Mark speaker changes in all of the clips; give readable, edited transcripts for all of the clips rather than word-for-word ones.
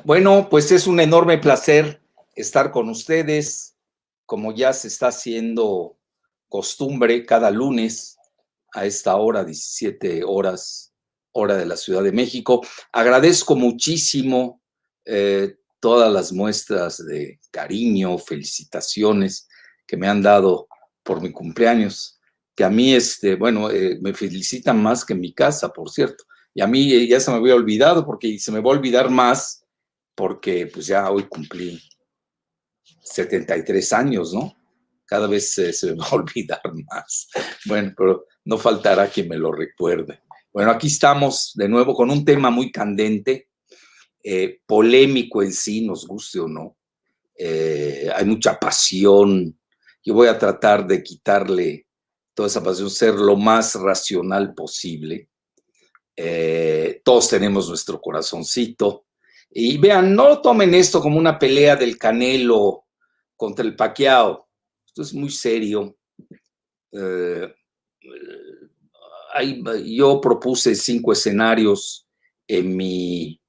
Speaker 1: Bueno, pues es un enorme placer estar con ustedes, como ya se está haciendo costumbre cada lunes a esta hora, 17 horas, hora de la Ciudad de México. Agradezco muchísimo todas las muestras de cariño, felicitaciones que me han dado por mi cumpleaños, que a mí, me felicitan más que en mi casa, por cierto. Y a mí ya se me había olvidado, porque se me va a olvidar más porque pues ya hoy cumplí 73 años, ¿no? Cada vez se me va a olvidar más. Bueno, pero no faltará quien me lo recuerde. Bueno, aquí estamos de nuevo con un tema muy candente, polémico en sí, nos guste o no. Hay mucha pasión. Yo voy a tratar de quitarle toda esa pasión, ser lo más racional posible. Todos tenemos nuestro corazoncito. Y vean, no tomen esto como una pelea del Canelo contra el Pacquiao. Esto es muy serio. Eh, yo propuse 5 escenarios en mi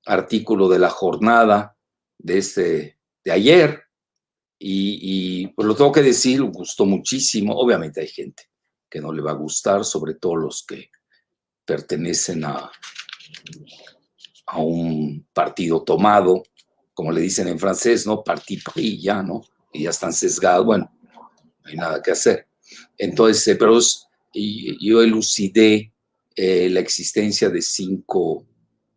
Speaker 1: artículo de la jornada de ayer y pues lo tengo que decir, gustó muchísimo. Obviamente hay gente que no le va a gustar, sobre todo los que pertenecen a un partido tomado, como le dicen en francés, ¿no? Parti pris, ya, ¿no? Y ya están sesgados, bueno, no hay nada que hacer. Entonces, pero yo elucidé la existencia de 5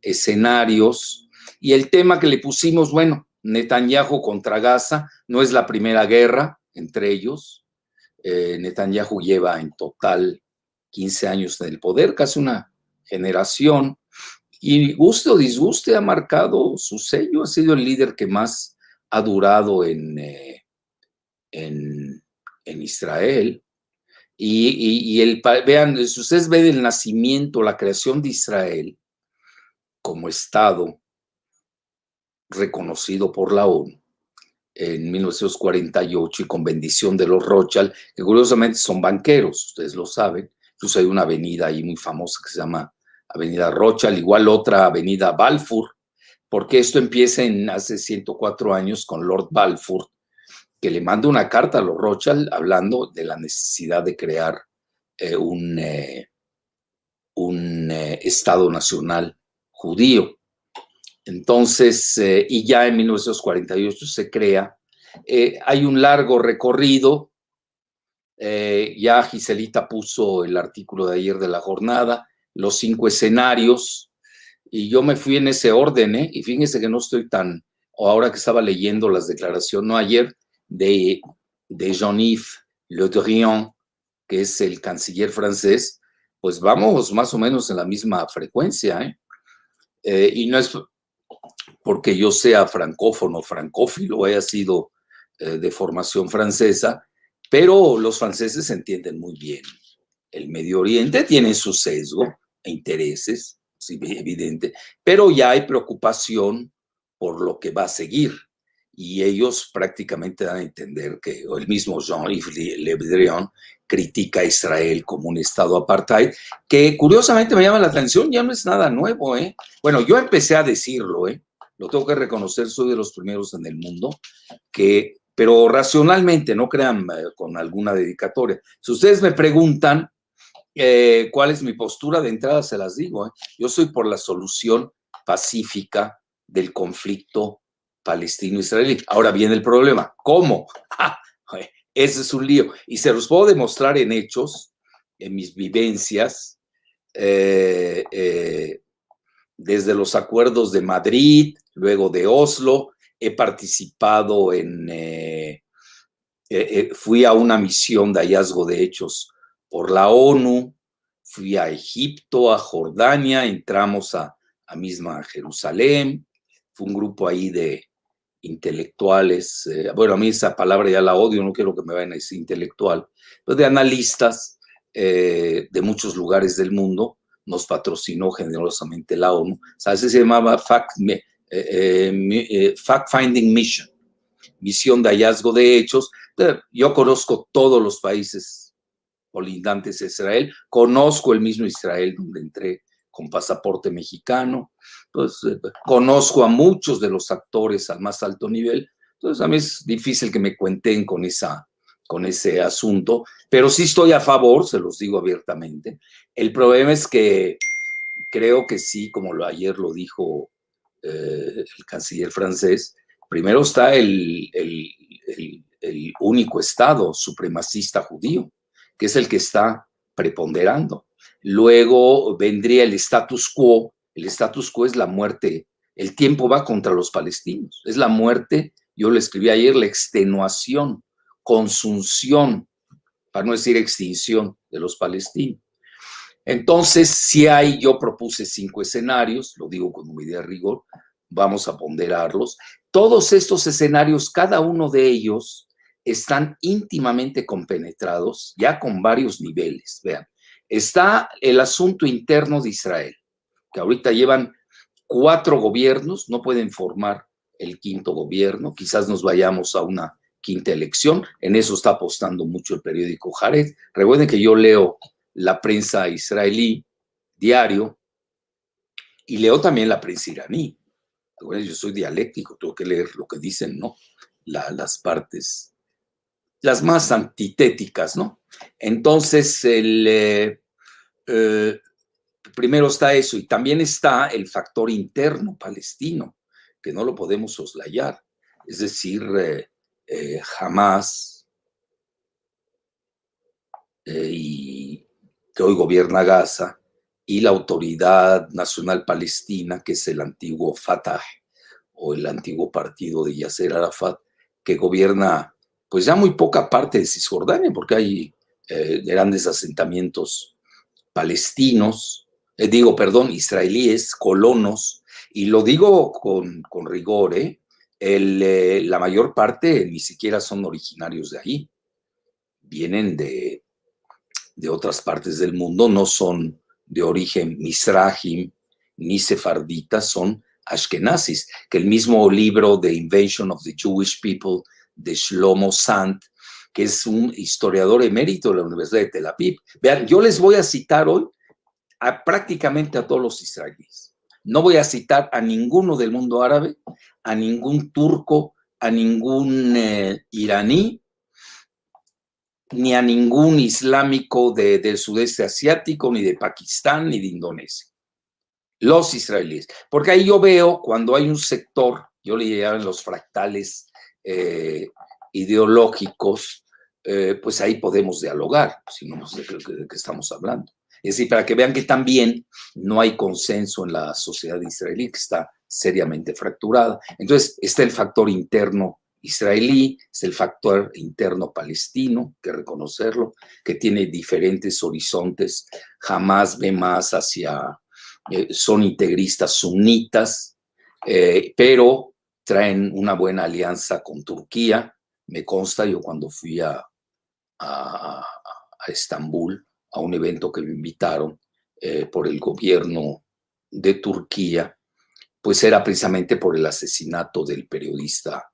Speaker 1: escenarios y el tema que le pusimos, bueno, Netanyahu contra Gaza, no es la primera guerra entre ellos. Netanyahu lleva en total 15 años en el poder, casi una generación, y guste o disguste ha marcado su sello, ha sido el líder que más ha durado en, en Israel. Vean, si ustedes ven el nacimiento, la creación de Israel como Estado reconocido por la ONU en 1948 y con bendición de los Rothschild, que curiosamente son banqueros, ustedes lo saben. Incluso hay una avenida ahí muy famosa que se llama Avenida Rothschild, igual otra avenida Balfour, porque esto empieza hace 104 años con Lord Balfour, que le manda una carta a los Rothschild hablando de la necesidad de crear un Estado nacional judío. Entonces, y ya en 1948 se crea. Hay un largo recorrido. Ya Giselita puso el artículo de ayer de la jornada, los 5 escenarios, y yo me fui en ese orden, y fíjense que no estoy o ahora que estaba leyendo las declaraciones, no ayer, de Jean-Yves Le Drian, que es el canciller francés, pues vamos más o menos en la misma frecuencia, y no es porque yo sea francófono, francófilo, haya sido de formación francesa, pero los franceses entienden muy bien el Medio Oriente, tienen su sesgo e intereses, sí, evidente, pero ya hay preocupación por lo que va a seguir. Y ellos prácticamente dan a entender que el mismo Jean-Yves Le Drian critica a Israel como un estado apartheid, que curiosamente me llama la atención, ya no es nada nuevo, ¿eh? Bueno, yo empecé a decirlo, lo tengo que reconocer, soy de los primeros en el mundo, pero racionalmente, no crean con alguna dedicatoria. Si ustedes me preguntan cuál es mi postura, de entrada se las digo, yo soy por la solución pacífica del conflicto palestino-israelí. Ahora viene el problema, ¿cómo? Ese es un lío, y se los puedo demostrar en hechos, en mis vivencias, desde los acuerdos de Madrid, luego de Oslo. He participado fui a una misión de hallazgo de hechos por la ONU, fui a Egipto, a Jordania, entramos a misma Jerusalén. Fue un grupo ahí de intelectuales, bueno, a mí esa palabra ya la odio, no quiero que me vayan a decir intelectual, pero de analistas de muchos lugares del mundo. Nos patrocinó generosamente la ONU. O sea, ese se llamaba Fact-Finding Mission, misión de hallazgo de hechos. Yo conozco todos los países colindantes a Israel, conozco el mismo Israel donde entré con pasaporte mexicano. Pues conozco a muchos de los actores al más alto nivel. Entonces a mí es difícil que me cuenten con ese asunto, pero sí estoy a favor, se los digo abiertamente. El problema es que creo que sí, como ayer lo dijo el canciller francés, primero está el único Estado supremacista judío, que es el que está preponderando. Luego vendría el status quo. El status quo es la muerte. El tiempo va contra los palestinos. Es la muerte, yo le escribí ayer, la extenuación, consunción, para no decir extinción de los palestinos. Entonces, si yo propuse 5 escenarios, lo digo con humildad y rigor, vamos a ponderarlos. Todos estos escenarios, cada uno de ellos, están íntimamente compenetrados, ya con varios niveles. Vean, está el asunto interno de Israel, que ahorita llevan 4 gobiernos, no pueden formar el 5º gobierno, quizás nos vayamos a una 5ª elección, en eso está apostando mucho el periódico Haaretz. Recuerden que yo leo la prensa israelí diario y leo también la prensa iraní. Bueno, yo soy dialéctico, tengo que leer lo que dicen, ¿no? Las partes, las más antitéticas, ¿no? Entonces, primero está eso, y también está el factor interno palestino, que no lo podemos soslayar. Es decir, Hamás y que hoy gobierna Gaza, y la Autoridad Nacional Palestina, que es el antiguo Fatah, o el antiguo partido de Yasser Arafat, que gobierna pues ya muy poca parte de Cisjordania, porque hay grandes asentamientos palestinos, israelíes, colonos, y lo digo con rigor, la mayor parte ni siquiera son originarios de ahí, vienen de otras partes del mundo, no son de origen mizrahim ni sefarditas, son ashkenazis, que el mismo libro The Invasion of the Jewish People de Shlomo Sant, que es un historiador emérito de la Universidad de Tel Aviv. Vean, yo les voy a citar hoy prácticamente a todos los israelíes. No voy a citar a ninguno del mundo árabe, a ningún turco, a ningún iraní, ni a ningún islámico del sudeste asiático, ni de Pakistán, ni de Indonesia. Los israelíes. Porque ahí yo veo cuando hay un sector, yo le llamo los fractales ideológicos, pues ahí podemos dialogar, si no sé de qué estamos hablando. Es decir, para que vean que también no hay consenso en la sociedad israelí, que está seriamente fracturada. Entonces, está el factor interno israelí, es el factor interno palestino, hay que reconocerlo, que tiene diferentes horizontes, jamás ve más hacia, son integristas sunitas, pero traen una buena alianza con Turquía. Me consta, yo cuando fui a Estambul, a un evento que me invitaron por el gobierno de Turquía, pues era precisamente por el asesinato del periodista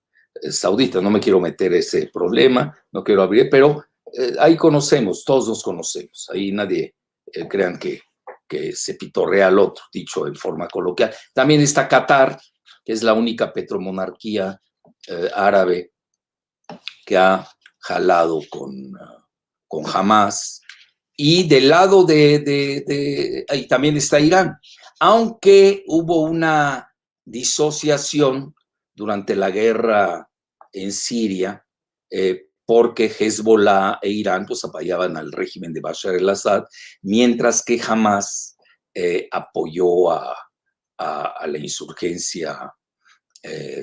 Speaker 1: saudita. No me quiero meter ese problema, no quiero abrir, pero ahí conocemos, todos nos conocemos. Ahí nadie crean que se pitorrea al otro, dicho en forma coloquial. También está Qatar, que es la única petromonarquía árabe que ha jalado con Hamás. Y del lado ahí también está Irán, aunque hubo una disociación durante la guerra en Siria, porque Hezbollah e Irán pues apoyaban al régimen de Bashar al-Assad, mientras que Hamás apoyó a la insurgencia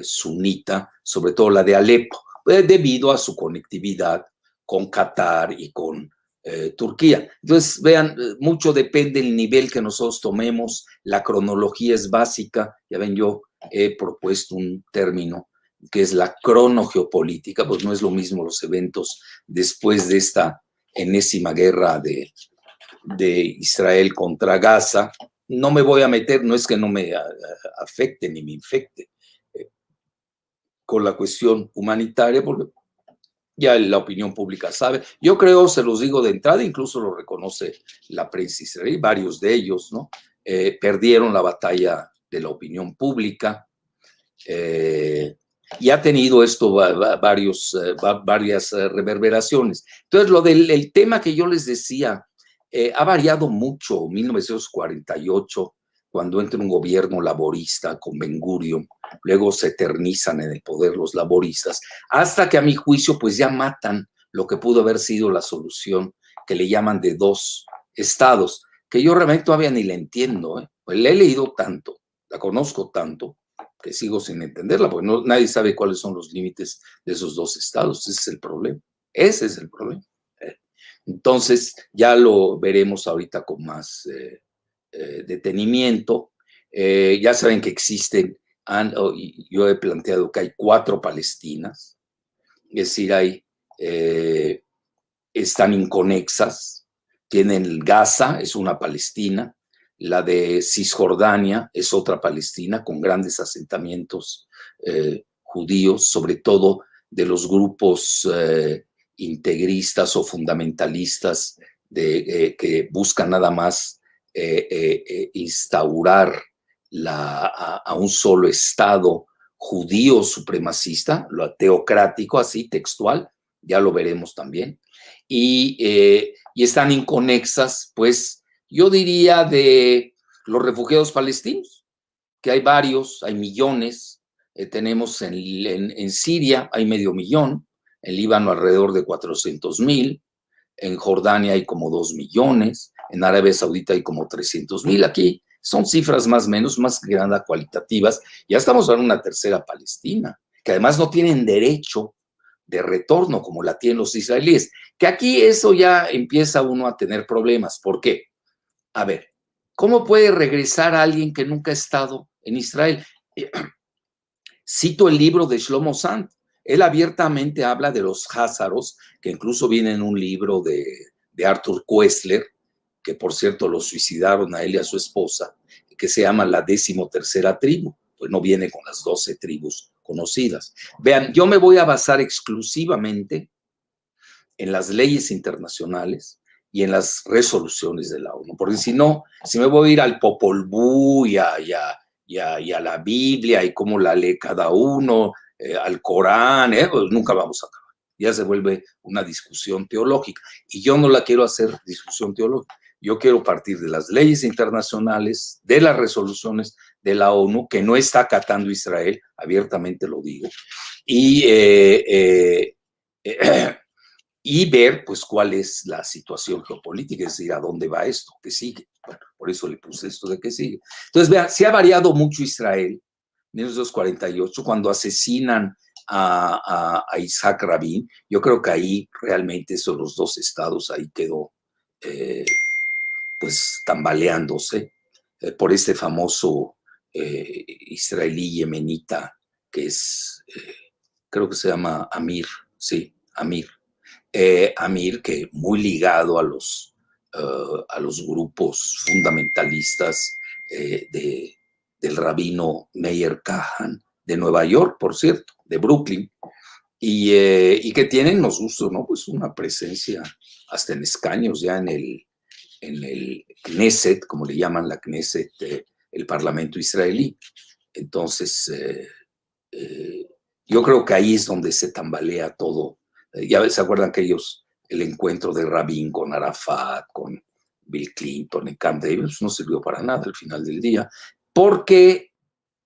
Speaker 1: sunita, sobre todo la de Alepo, debido a su conectividad con Qatar y con Turquía. Entonces, vean, mucho depende del nivel que nosotros tomemos, la cronología es básica, ya ven, yo he propuesto un término que es la cronogeopolítica, pues no es lo mismo los eventos después de esta enésima guerra de Israel contra Gaza. No me voy a meter, no es que no me afecte ni me infecte con la cuestión humanitaria, porque ya la opinión pública sabe. Yo creo, se los digo de entrada, incluso lo reconoce la prensa israelí, varios de ellos, ¿no? perdieron la batalla de la opinión pública, y ha tenido esto varias reverberaciones. Entonces, el tema que yo les decía, ha variado mucho. 1948, cuando entra un gobierno laborista con Ben-Gurion, luego se eternizan en el poder los laboristas, hasta que a mi juicio pues ya matan lo que pudo haber sido la solución que le llaman de 2 estados, que yo realmente todavía ni la entiendo, pues la he leído tanto, la conozco tanto, que sigo sin entenderla, porque nadie sabe cuáles son los límites de esos 2 estados. Ese es el problema. Ese es el problema. Entonces, ya lo veremos ahorita con más detenimiento. Ya saben que existen, yo he planteado que hay 4 Palestinas, es decir, están inconexas. Tienen Gaza, es una Palestina, la de Cisjordania es otra Palestina con grandes asentamientos judíos, sobre todo de los grupos integristas o fundamentalistas que buscan nada más instaurar a un solo Estado judío supremacista, lo teocrático, así textual, ya lo veremos también, y están inconexas, pues, yo diría, de los refugiados palestinos, que hay varios, hay millones. Tenemos en Siria, hay 500,000, en Líbano alrededor de 400,000, en Jordania hay como 2 millones, en Arabia Saudita hay como 300,000. Aquí son cifras más o menos, más que nada cualitativas. Ya estamos en una tercera Palestina, que además no tienen derecho de retorno como la tienen los israelíes, que aquí eso ya empieza uno a tener problemas. ¿Por qué? A ver, ¿cómo puede regresar alguien que nunca ha estado en Israel? Cito el libro de Shlomo Sant. Él abiertamente habla de los házaros, que incluso viene en un libro de Arthur Koestler, que por cierto lo suicidaron a él y a su esposa, que se llama la 13ª tribu, pues no viene con las 12 tribus conocidas. Vean, yo me voy a basar exclusivamente en las leyes internacionales y en las resoluciones de la ONU, porque si no, si me voy a ir al Popol Vuh y a la Biblia y cómo la lee cada uno, al Corán, pues nunca vamos a acabar. Ya se vuelve una discusión teológica, y yo no la quiero hacer discusión teológica. Yo quiero partir de las leyes internacionales, de las resoluciones de la ONU, que no está acatando Israel, abiertamente lo digo, y ver pues cuál es la situación geopolítica, es decir, a dónde va esto, qué sigue. Bueno, por eso le puse esto de qué sigue. Entonces, vean, se ha variado mucho Israel en 1948, cuando asesinan a Isaac Rabin. Yo creo que ahí realmente esos los 2 estados, ahí quedó pues tambaleándose por este famoso israelí yemenita que es, creo que se llama Amir, sí, Amir. Amir, que muy ligado a los grupos fundamentalistas del rabino Meir Kahan, de Nueva York, por cierto, de Brooklyn, y que tienen, nos gusta, ¿no? Pues una presencia hasta en escaños ya en el Knesset, como le llaman la Knesset, el Parlamento israelí. Entonces, yo creo que ahí es donde se tambalea todo. Ya se acuerdan que el encuentro de Rabin con Arafat, con Bill Clinton en Camp David, pues no sirvió para nada al final del día, porque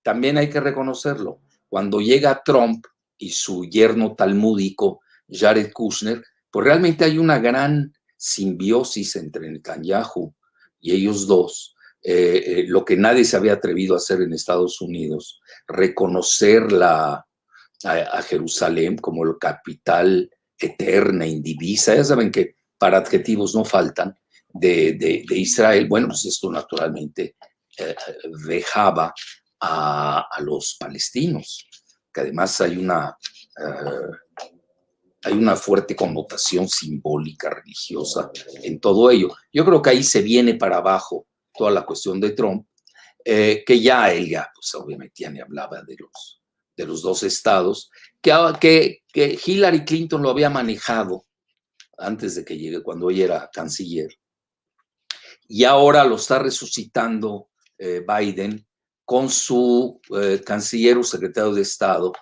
Speaker 1: también hay que reconocerlo, cuando llega Trump y su yerno talmúdico Jared Kushner, pues realmente hay una gran simbiosis entre Netanyahu y ellos dos, lo que nadie se había atrevido a hacer en Estados Unidos, reconocer a Jerusalén como la capital eterna, indivisa. Ya saben que para adjetivos no faltan de Israel. Bueno, pues esto naturalmente dejaba a los palestinos, que además hay una fuerte connotación simbólica, religiosa en todo ello. Yo creo que ahí se viene para abajo toda la cuestión de Trump, que ya él pues obviamente ya ni hablaba de los 2 estados, que Hillary Clinton lo había manejado antes de que llegue, cuando ella era canciller, y ahora lo está resucitando Biden con su canciller o secretario de Estado,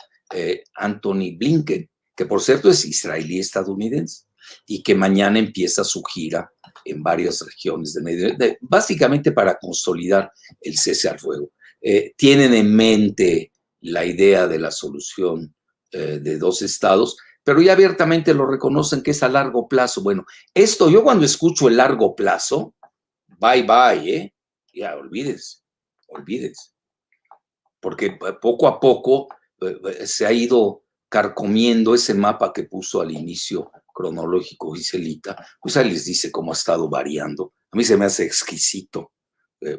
Speaker 1: Anthony Blinken, que por cierto es israelí-estadounidense y que mañana empieza su gira en varias regiones de Medio Oriente, básicamente para consolidar el cese al fuego. Tienen en mente la idea de la solución de dos estados, pero ya abiertamente lo reconocen que es a largo plazo. Bueno, esto yo cuando escucho el largo plazo, bye bye, ya olvídense, porque poco a poco se ha ido carcomiendo ese mapa que puso al inicio cronológico Giselita, pues ahí les dice cómo ha estado variando. A mí se me hace exquisito,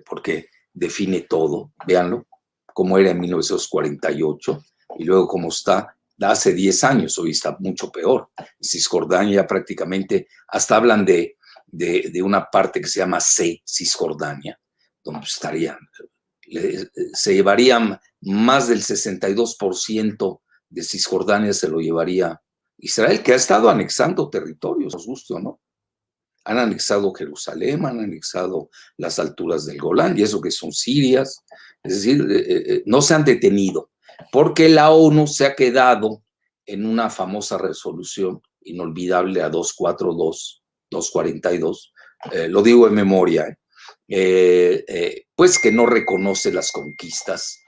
Speaker 1: porque define todo, véanlo, cómo era en 1948 y luego cómo está hace 10 años, hoy está mucho peor. Cisjordania prácticamente, hasta hablan de una parte que se llama Cisjordania, donde estarían, se llevarían más del 62% de Cisjordania, se lo llevaría Israel, que ha estado anexando territorios, os guste o no. Han anexado Jerusalén, han anexado las alturas del Golán, y eso que son sirias, es decir, no se han detenido, porque la ONU se ha quedado en una famosa resolución inolvidable a 242, 242, lo digo en memoria, pues que no reconoce las conquistas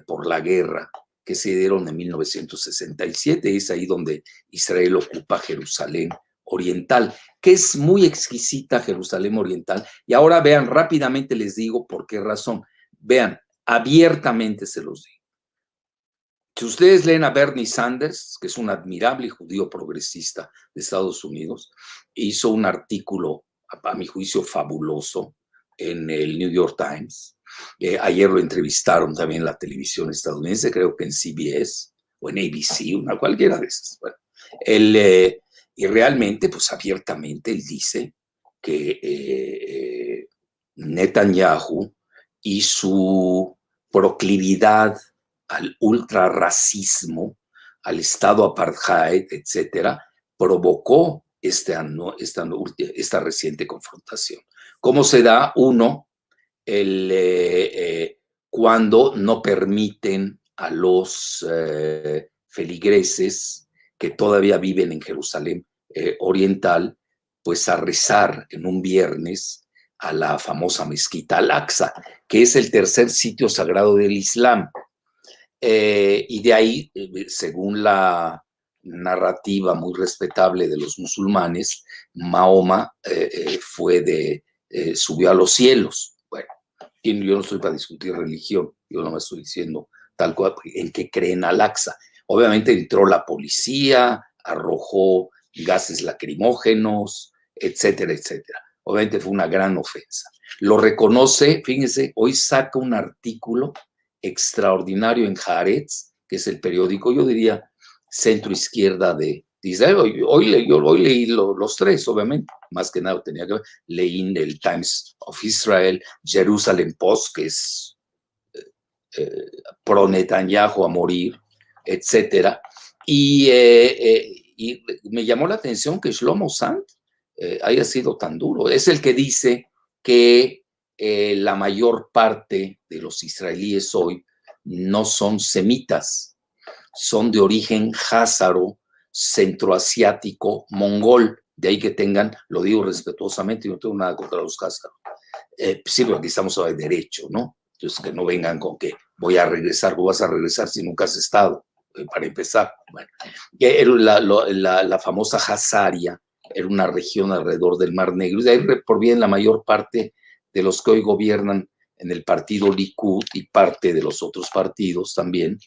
Speaker 1: por la guerra que se dieron en 1967, es ahí donde Israel ocupa Jerusalén Oriental, que es muy exquisita Jerusalén Oriental. Y ahora vean, rápidamente les digo por qué razón. Vean, abiertamente se los digo. Si ustedes leen a Bernie Sanders, que es un admirable judío progresista de Estados Unidos, hizo un artículo, a mi juicio, fabuloso en el New York Times. Ayer lo entrevistaron también en la televisión estadounidense, creo que en CBS o en ABC, cualquiera de esas. Bueno, y realmente, pues abiertamente, él dice que Netanyahu y su proclividad al ultrarracismo, al Estado apartheid, etcétera, provocó esta reciente confrontación. ¿Cómo se da? Uno, cuando no permiten a los feligreses que todavía viven en Jerusalén Oriental, pues a rezar en un viernes a la famosa mezquita Al-Aqsa, que es el tercer sitio sagrado del Islam. Y de ahí, según la narrativa muy respetable de los musulmanes, Mahoma subió a los cielos. Bueno, yo no estoy para discutir religión, yo no me estoy diciendo tal cual en que creen Al-Aqsa. Obviamente entró la policía, arrojó gases lacrimógenos, etcétera, etcétera. Obviamente fue una gran ofensa. Lo reconoce, fíjense, hoy saca un artículo extraordinario en Haaretz, que es el periódico, yo diría, centro-izquierda de Israel. Hoy leí los tres, obviamente, más que nada tenía que ver. Leí el Times of Israel, Jerusalem Post, que es pro Netanyahu a morir, etcétera. Y me llamó la atención que Shlomo Sant haya sido tan duro. Es el que dice que la mayor parte de los israelíes hoy no son semitas, son de origen házaro, centroasiático, mongol. De ahí que tengan, lo digo respetuosamente, yo no tengo nada contra los házaros. Sí, porque aquí estamos de derecho, ¿no? Entonces, que no vengan con que voy a regresar, o vas a regresar si nunca has estado, para empezar. Bueno, la famosa Hazaria era una región alrededor del Mar Negro, y de ahí provienen la mayor parte de los que hoy gobiernan en el partido Likud y parte de los otros partidos también,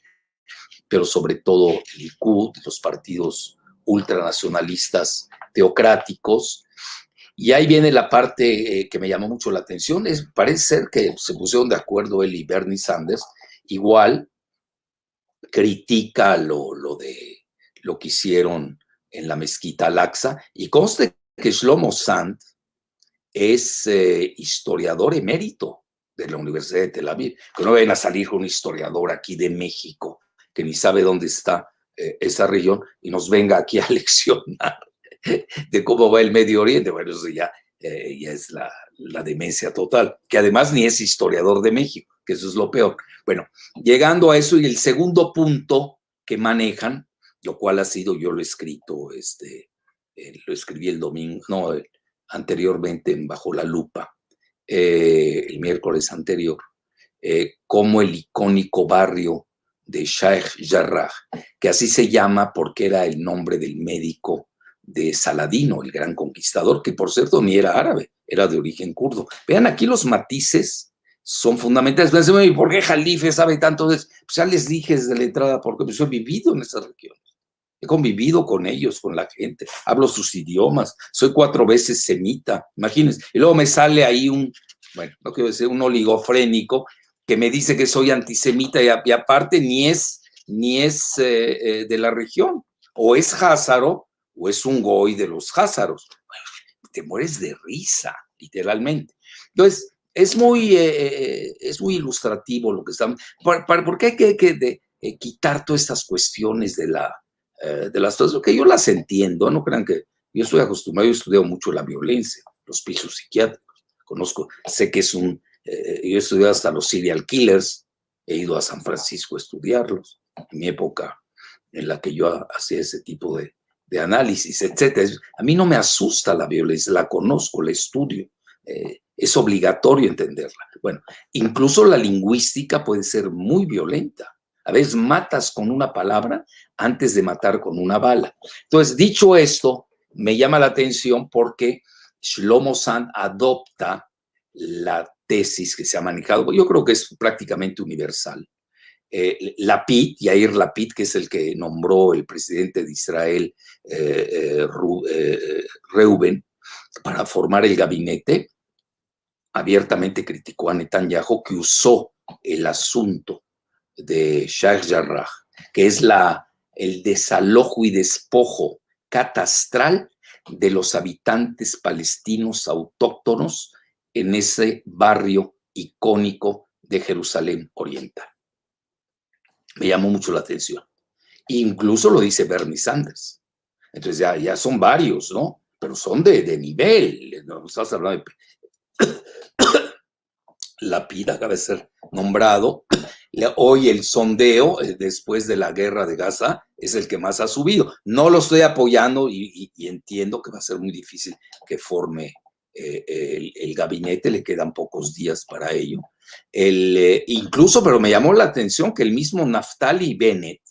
Speaker 1: pero sobre todo el Likud, los partidos ultranacionalistas teocráticos. Y ahí viene la parte que me llamó mucho la atención. Parece ser que se pusieron de acuerdo él y Bernie Sanders. Igual critica lo que hicieron en la mezquita Al-Aqsa. Y conste que Shlomo Sant es historiador emérito de la Universidad de Tel Aviv. Que no vayan a salir con un historiador aquí de México que ni sabe dónde está esa región y nos venga aquí a leccionar de cómo va el Medio Oriente. Bueno, eso ya ya es la demencia total, que además ni es historiador de México, que eso es lo peor. Bueno, llegando a eso, y el segundo punto que manejan, lo cual ha sido, yo lo he escrito, lo escribí el domingo, no, anteriormente en Bajo la Lupa, el miércoles anterior, como el icónico barrio de Sheikh Jarrah, que así se llama porque era el nombre del médico de Saladino, el gran conquistador, que por cierto ni era árabe, era de origen kurdo. Vean aquí los matices son fundamentales. ¿Y por qué Jalife sabe tanto de eso? Pues ya les dije desde la entrada, porque pues yo he vivido en esas regiones. He convivido con ellos, con la gente, hablo sus idiomas, soy 4 veces semita, imagínense. Y luego me sale ahí bueno, no quiero decir un oligofrénico que me dice que soy antisemita y aparte ni es de la región, o es házaro o es un goy de los házaros. Te mueres de risa, literalmente. Entonces, es muy ilustrativo lo que estamos, porque hay que quitar todas estas cuestiones de las cosas, que yo las entiendo, no crean que yo estoy acostumbrado, yo he estudiado mucho la violencia, los pisos psiquiátricos, sé que es yo he estudiado hasta los serial killers, he ido a San Francisco a estudiarlos, en mi época en la que yo hacía ese tipo de análisis, etcétera. A mí no me asusta la violencia, la conozco, la estudio, es obligatorio entenderla. Bueno, incluso la lingüística puede ser muy violenta. A veces matas con una palabra antes de matar con una bala. Entonces, dicho esto, me llama la atención porque Shlomo Sand adopta la tesis que se ha manejado, yo creo que es prácticamente universal. Lapid, Yair Lapid, que es el que nombró el presidente de Israel, Reuven, para formar el gabinete, abiertamente criticó a Netanyahu, que usó el asunto de Sheikh Jarrah, que es el desalojo y despojo catastral de los habitantes palestinos autóctonos en ese barrio icónico de Jerusalén Oriental. Me llamó mucho la atención. Incluso lo dice Bernie Sanders. Entonces ya son varios, ¿no? Pero son de nivel. No estás hablando de Lapid, acaba de ser nombrado. Hoy el sondeo, después de la guerra de Gaza, es el que más ha subido. No lo estoy apoyando y entiendo que va a ser muy difícil que forme el gabinete, le quedan pocos días para ello. Incluso, pero me llamó la atención que el mismo Naftali Bennett,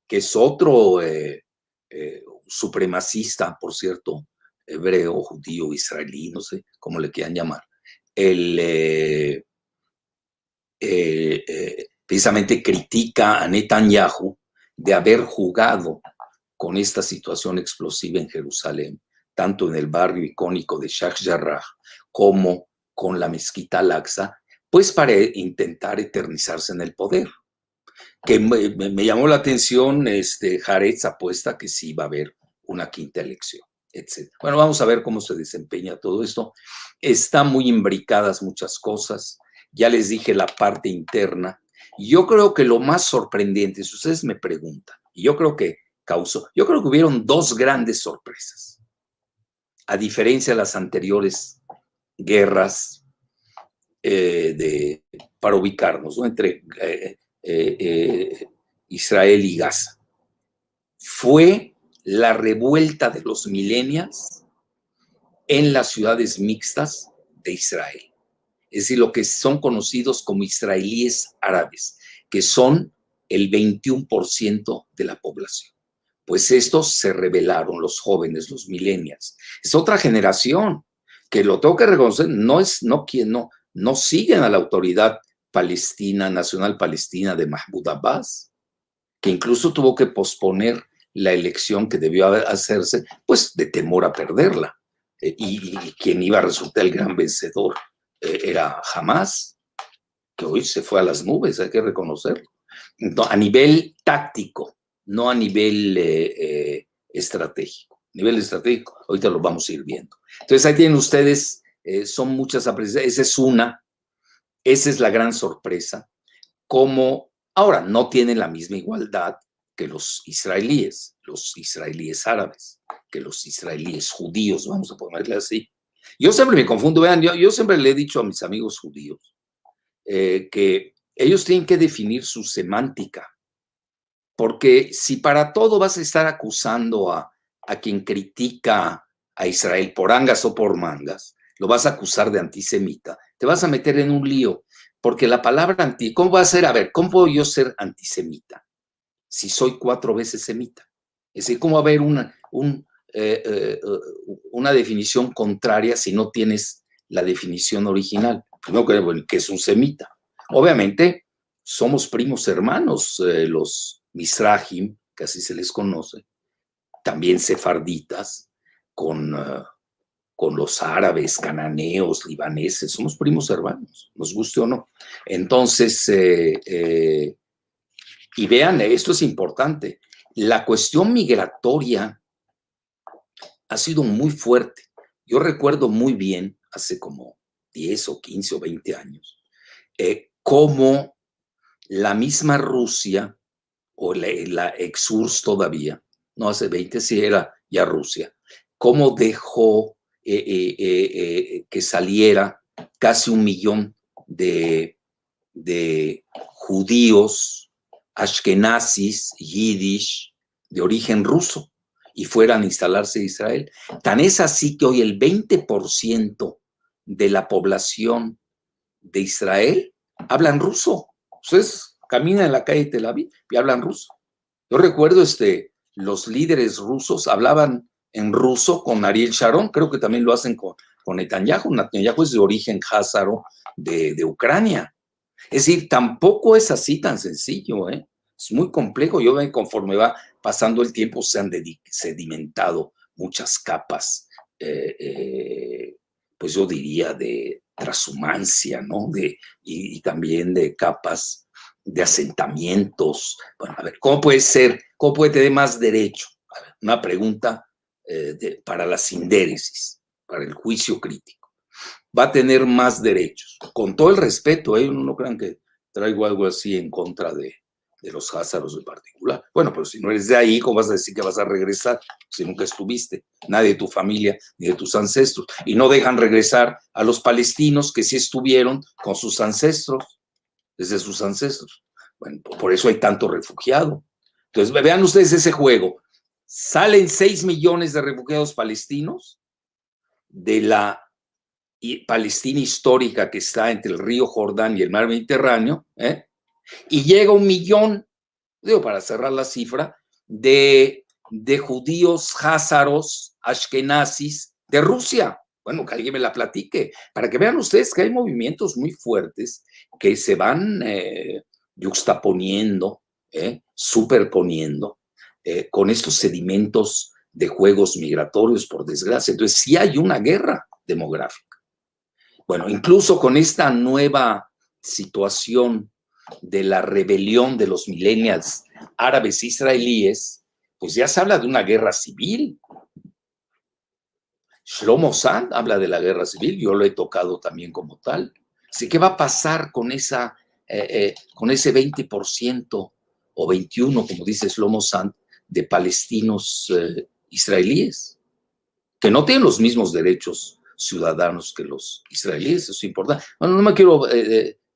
Speaker 1: que es otro supremacista, por cierto, hebreo, judío, israelí, no sé cómo le quieran llamar, precisamente critica a Netanyahu de haber jugado con esta situación explosiva en Jerusalén, tanto en el barrio icónico de Sheikh Jarrah como con la mezquita Al-Aqsa, pues para intentar eternizarse en el poder. Que me llamó la atención, Haaretz apuesta que sí va a haber una quinta elección, etc. Bueno, vamos a ver cómo se desempeña todo esto. Están muy imbricadas muchas cosas. Ya les dije la parte interna. Yo creo que lo más sorprendente, si ustedes me preguntan, y yo creo que hubieron 2 grandes sorpresas. A diferencia de las anteriores guerras para ubicarnos, ¿no? Entre Israel y Gaza. Fue la revuelta de los millennials en las ciudades mixtas de Israel. Es decir, lo que son conocidos como israelíes árabes, que son el 21% de la población. Pues estos se rebelaron, los jóvenes, los millennials. Es otra generación que, lo tengo que reconocer, no siguen a la autoridad palestina, nacional palestina de Mahmoud Abbas, que incluso tuvo que posponer la elección que debió hacerse, pues de temor a perderla. Y quien iba a resultar el gran vencedor era Hamás, que hoy se fue a las nubes, hay que reconocerlo. A nivel táctico, no a nivel estratégico. Nivel estratégico, ahorita lo vamos a ir viendo. Entonces ahí tienen ustedes, son muchas apreciaciones, esa es la gran sorpresa, como ahora no tienen la misma igualdad que los israelíes árabes, que los israelíes judíos, vamos a ponerle así. Yo siempre me confundo, vean, yo siempre le he dicho a mis amigos judíos que ellos tienen que definir su semántica, porque si para todo vas a estar acusando a quien critica a Israel por angas o por mangas, lo vas a acusar de antisemita, te vas a meter en un lío, porque la palabra ¿cómo va a ser? A ver, ¿cómo puedo yo ser antisemita si soy 4 veces semita? Es decir, ¿cómo va a haber una definición contraria si no tienes la definición original? Primero, que es un semita. Obviamente, somos primos hermanos, los Mizrahim, que así se les conoce, también sefarditas, con los árabes, cananeos, libaneses, somos primos hermanos, nos guste o no. Entonces, y vean, esto es importante, la cuestión migratoria ha sido muy fuerte. Yo recuerdo muy bien, hace como 10 o 15 o 20 años, cómo la misma Rusia, o la ex-URSS todavía, no hace 20, sí era ya Rusia, cómo dejó que saliera casi 1 millón de judíos, ashkenazis, yiddish, de origen ruso, y fueran a instalarse en Israel. Tan es así que hoy el 20% de la población de Israel hablan ruso. Ustedes caminan en la calle de Tel Aviv y hablan ruso. Yo recuerdo los líderes rusos hablaban en ruso con Ariel Sharon, creo que también lo hacen con Netanyahu. Netanyahu es de origen házaro de Ucrania. Es decir, tampoco es así tan sencillo, ¿eh? Es muy complejo. Yo veo conforme va pasando el tiempo se han sedimentado muchas capas, pues yo diría de transhumancia, ¿no? Y también de capas de asentamientos. Bueno, a ver, ¿cómo puede ser? ¿Cómo puede tener más derecho? A ver, una pregunta para la sindéresis, para el juicio crítico. Va a tener más derechos. Con todo el respeto, no crean que traigo algo así en contra de los házaros en particular. Bueno, pero si no eres de ahí, ¿cómo vas a decir que vas a regresar si nunca estuviste? Nadie de tu familia ni de tus ancestros. Y no dejan regresar a los palestinos que sí estuvieron con sus ancestros, desde sus ancestros. Bueno, por eso hay tanto refugiado. Entonces, vean ustedes ese juego. Salen 6 millones de refugiados palestinos de la Palestina histórica que está entre el río Jordán y el mar Mediterráneo, y llega 1 millón, digo, para cerrar la cifra, de judíos házaros, ashkenazis, de Rusia. Bueno, que alguien me la platique, para que vean ustedes que hay movimientos muy fuertes que se van yuxtaponiendo, superponiendo con estos sedimentos de juegos migratorios, por desgracia. Entonces, sí hay una guerra demográfica. Bueno, incluso con esta nueva situación de la rebelión de los millennials árabes israelíes, pues ya se habla de una guerra civil. Shlomo Sand habla de la guerra civil, yo lo he tocado también como tal. Así que va a pasar con ese 20% o 21%, como dice Shlomo Sand, de palestinos israelíes, que no tienen los mismos derechos ciudadanos que los israelíes, eso es importante. Bueno, no me quiero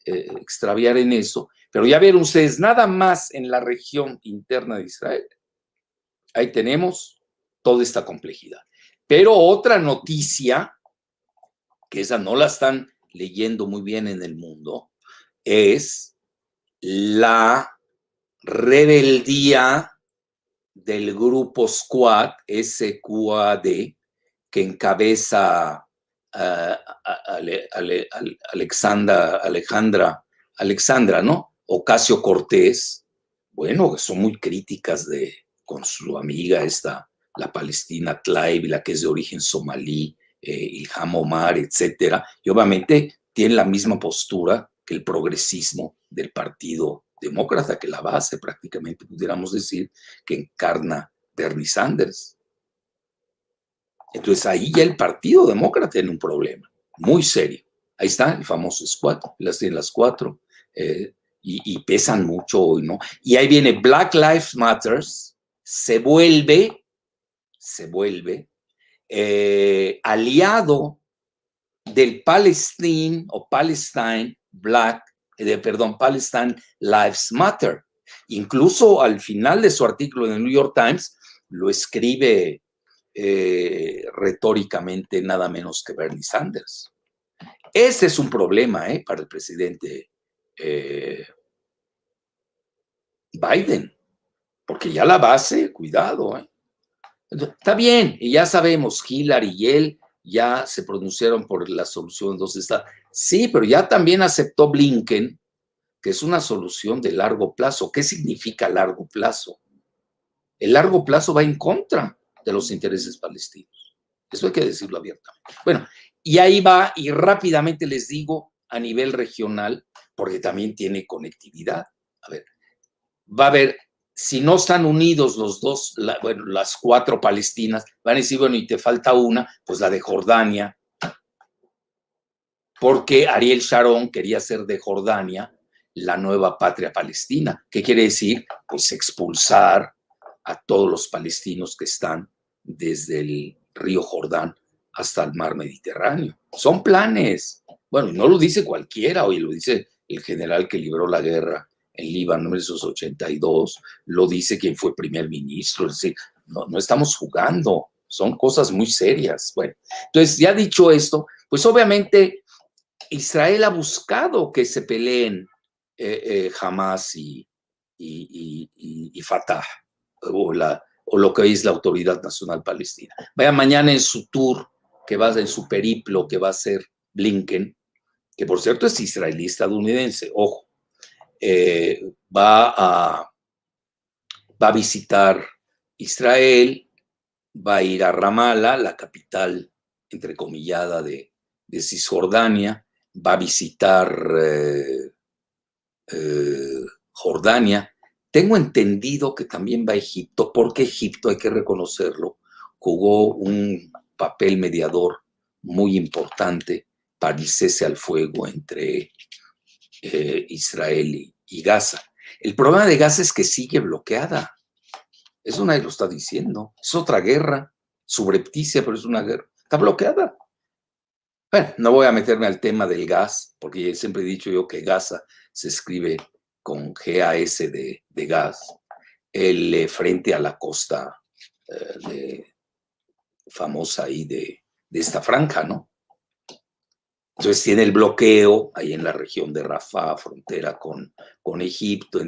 Speaker 1: extraviar en eso, pero ya vieron ustedes, nada más en la región interna de Israel, ahí tenemos toda esta complejidad. Pero otra noticia, que esa no la están leyendo muy bien en el mundo, es la rebeldía del grupo Squad, SQAD, que encabeza Alexandra, ¿no? Ocasio-Cortez, bueno, que son muy críticas con su amiga la palestina Tlaib, la que es de origen somalí, Ilham Omar, etcétera, y obviamente tienen la misma postura que el progresismo del Partido Demócrata, que la base prácticamente pudiéramos decir que encarna Bernie Sanders. Entonces ahí ya el Partido Demócrata tiene un problema muy serio. Ahí está el famoso squad, las tienen las 4 y pesan mucho hoy, ¿no? Y ahí viene Black Lives Matter, se vuelve aliado del Palestine Palestine Lives Matter. Incluso al final de su artículo en el New York Times lo escribe retóricamente nada menos que Bernie Sanders. Ese es un problema para el presidente Biden, porque ya la base, cuidado. Está bien, y ya sabemos, Hillary y él ya se pronunciaron por la solución de dos estados. Sí, pero ya también aceptó Blinken que es una solución de largo plazo. ¿Qué significa largo plazo? El largo plazo va en contra de los intereses palestinos. Eso hay que decirlo abiertamente. Bueno, y ahí va, y rápidamente les digo a nivel regional, porque también tiene conectividad. A ver, va a haber, si no están unidos los dos, las cuatro Palestinas, van a decir, bueno, y te falta una, pues la de Jordania, porque Ariel Sharon quería hacer de Jordania la nueva patria palestina. ¿Qué quiere decir? Pues expulsar a todos los palestinos que están desde el río Jordán hasta el mar Mediterráneo. Son planes. Bueno, no lo dice cualquiera, hoy lo dice el general que libró la guerra en Líbano en 1982, lo dice quien fue primer ministro, es decir, no estamos jugando, son cosas muy serias. Bueno, entonces ya dicho esto, pues obviamente Israel ha buscado que se peleen Hamas y Fatah, o lo que es la Autoridad Nacional Palestina. Vaya mañana en su tour, en su periplo que va a hacer Blinken, que por cierto es israelí estadounidense, ojo, va a visitar Israel, va a ir a Ramallah, la capital entrecomillada de Cisjordania, va a visitar Jordania. Tengo entendido que también va a Egipto, porque Egipto, hay que reconocerlo, jugó un papel mediador muy importante para el cese al fuego entre Israel y Gaza. El problema de Gaza es que sigue bloqueada. Eso nadie lo está diciendo. Es otra guerra, subrepticia, pero es una guerra. Está bloqueada. Bueno, no voy a meterme al tema del gas, porque siempre he dicho yo que Gaza se escribe con GAS de gas, frente a la costa famosa ahí de esta franja, ¿no? Entonces tiene el bloqueo ahí en la región de Rafah, frontera con Egipto.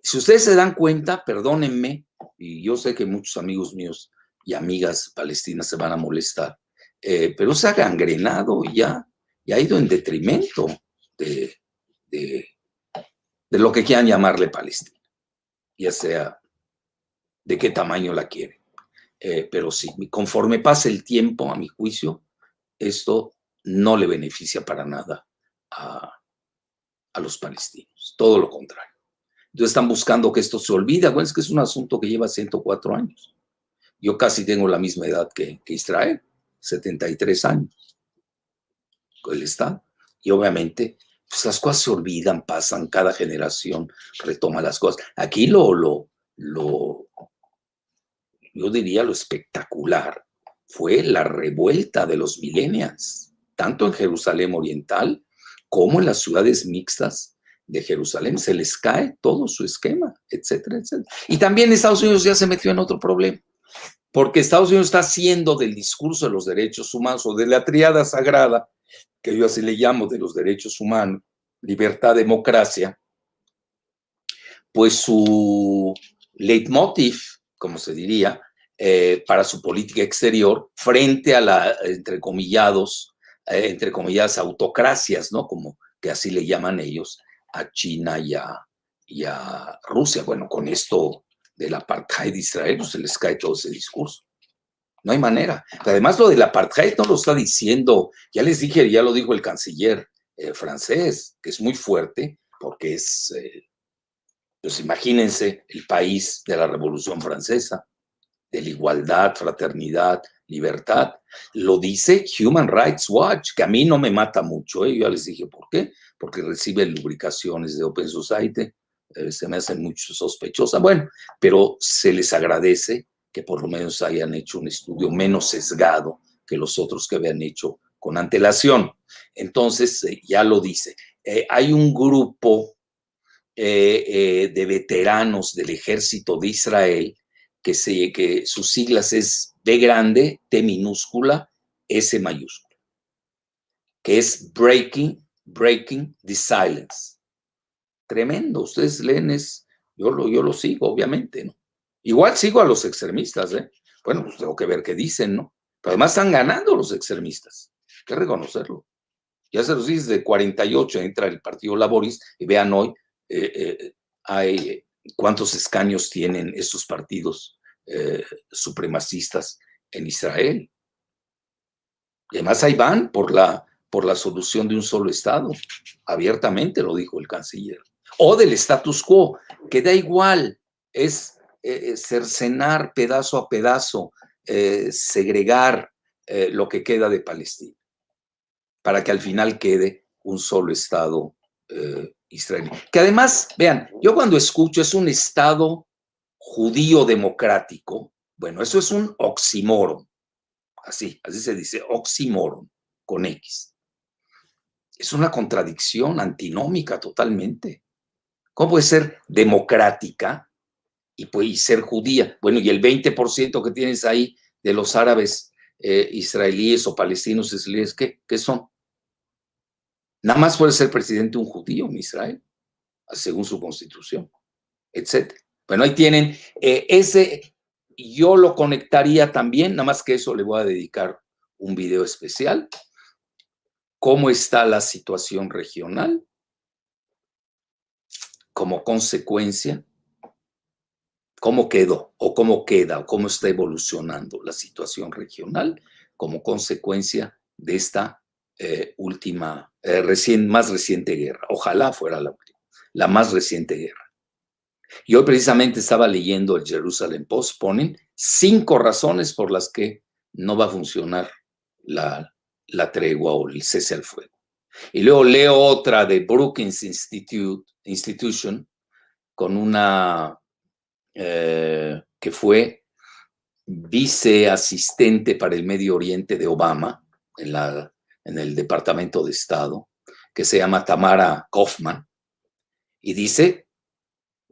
Speaker 1: Si ustedes se dan cuenta, perdónenme, y yo sé que muchos amigos míos y amigas palestinas se van a molestar, pero se ha gangrenado y ha ido en detrimento de lo que quieran llamarle Palestina, ya sea de qué tamaño la quieren. Pero sí, conforme pase el tiempo, a mi juicio, esto no le beneficia para nada a los palestinos, todo lo contrario. Entonces están buscando que esto se olvide. Acuérdense que es un asunto que lleva 104 años. Yo casi tengo la misma edad que Israel, 73 años, el Estado. Y obviamente, pues las cosas se olvidan, pasan, cada generación retoma las cosas. Aquí yo diría lo espectacular fue la revuelta de los millennials, tanto en Jerusalén Oriental como en las ciudades mixtas de Jerusalén. Se les cae todo su esquema, etcétera, etcétera. Y también Estados Unidos ya se metió en otro problema, porque Estados Unidos está haciendo del discurso de los derechos humanos, o de la tríada sagrada, que yo así le llamo, de los derechos humanos, libertad, democracia, pues su leitmotiv, como se diría, para su política exterior frente a la, entre comilladas autocracias, ¿no? Como que así le llaman ellos, a China y a Rusia. Bueno, con esto del apartheid de Israel, pues se les cae todo ese discurso. No hay manera. Además, lo del apartheid no lo está diciendo, ya les dije, ya lo dijo el canciller francés, que es muy fuerte, porque es, pues imagínense, el país de la Revolución Francesa, de la igualdad, fraternidad, libertad. Lo dice Human Rights Watch, que a mí no me mata mucho. Yo ya les dije por qué, porque recibe lubricaciones de Open Society, se me hace mucho sospechosa. Bueno, pero se les agradece que por lo menos hayan hecho un estudio menos sesgado que los otros que habían hecho con antelación. Entonces, ya lo dice. Hay un grupo de veteranos del ejército de Israel que sus siglas es B grande, T minúscula, S mayúscula, que es Breaking the Silence. Tremendo, ustedes leen, yo lo sigo, obviamente, ¿no? Igual sigo a los extremistas, ¿eh? Bueno, pues tengo que ver qué dicen, ¿no? Pero además están ganando los extremistas, hay que reconocerlo. Ya se los dice, desde 48 entra el Partido Laborista, y vean hoy hay cuántos escaños tienen estos partidos supremacistas en Israel. Y además ahí van por la solución de un solo Estado. Abiertamente lo dijo el canciller. O del status quo, que da igual, es cercenar pedazo a pedazo, segregar lo que queda de Palestina, para que al final quede un solo Estado israelí. Que además, vean, yo cuando escucho es un Estado judío democrático, bueno, eso es un oxímoron. Así se dice, oxímoron, con X. Es una contradicción antinómica totalmente. ¿Cómo puede ser democrática y ser judía? Bueno, y el 20% que tienes ahí de los árabes israelíes o palestinos israelíes, ¿qué son? Nada más puede ser presidente un judío en Israel, según su constitución, etc. Bueno, ahí tienen ese. Yo lo conectaría también, nada más que eso le voy a dedicar un video especial. ¿Cómo está la situación regional? Como consecuencia, ¿cómo quedó o cómo queda o cómo está evolucionando la situación regional como consecuencia de esta última, más reciente guerra? Ojalá fuera la más reciente guerra. Y hoy precisamente estaba leyendo el Jerusalem Post, ponen 5 razones por las que no va a funcionar la tregua o el cese al fuego. Y luego leo otra de Brookings Institution con una que fue viceasistente para el Medio Oriente de Obama en el Departamento de Estado, que se llama Tamara Kaufman, y dice,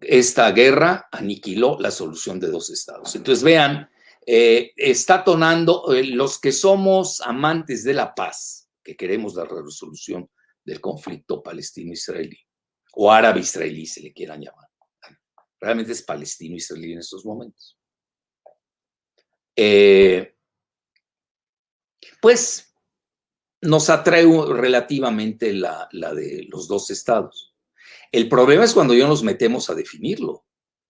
Speaker 1: esta guerra aniquiló la solución de 2 estados. Entonces vean, está tonando los que somos amantes de la paz, que queremos la resolución del conflicto palestino-israelí, o árabe-israelí, se le quieran llamar. Realmente es palestino-israelí en estos momentos. Pues nos atrae relativamente la de los 2 estados. El problema es cuando ya nos metemos a definirlo.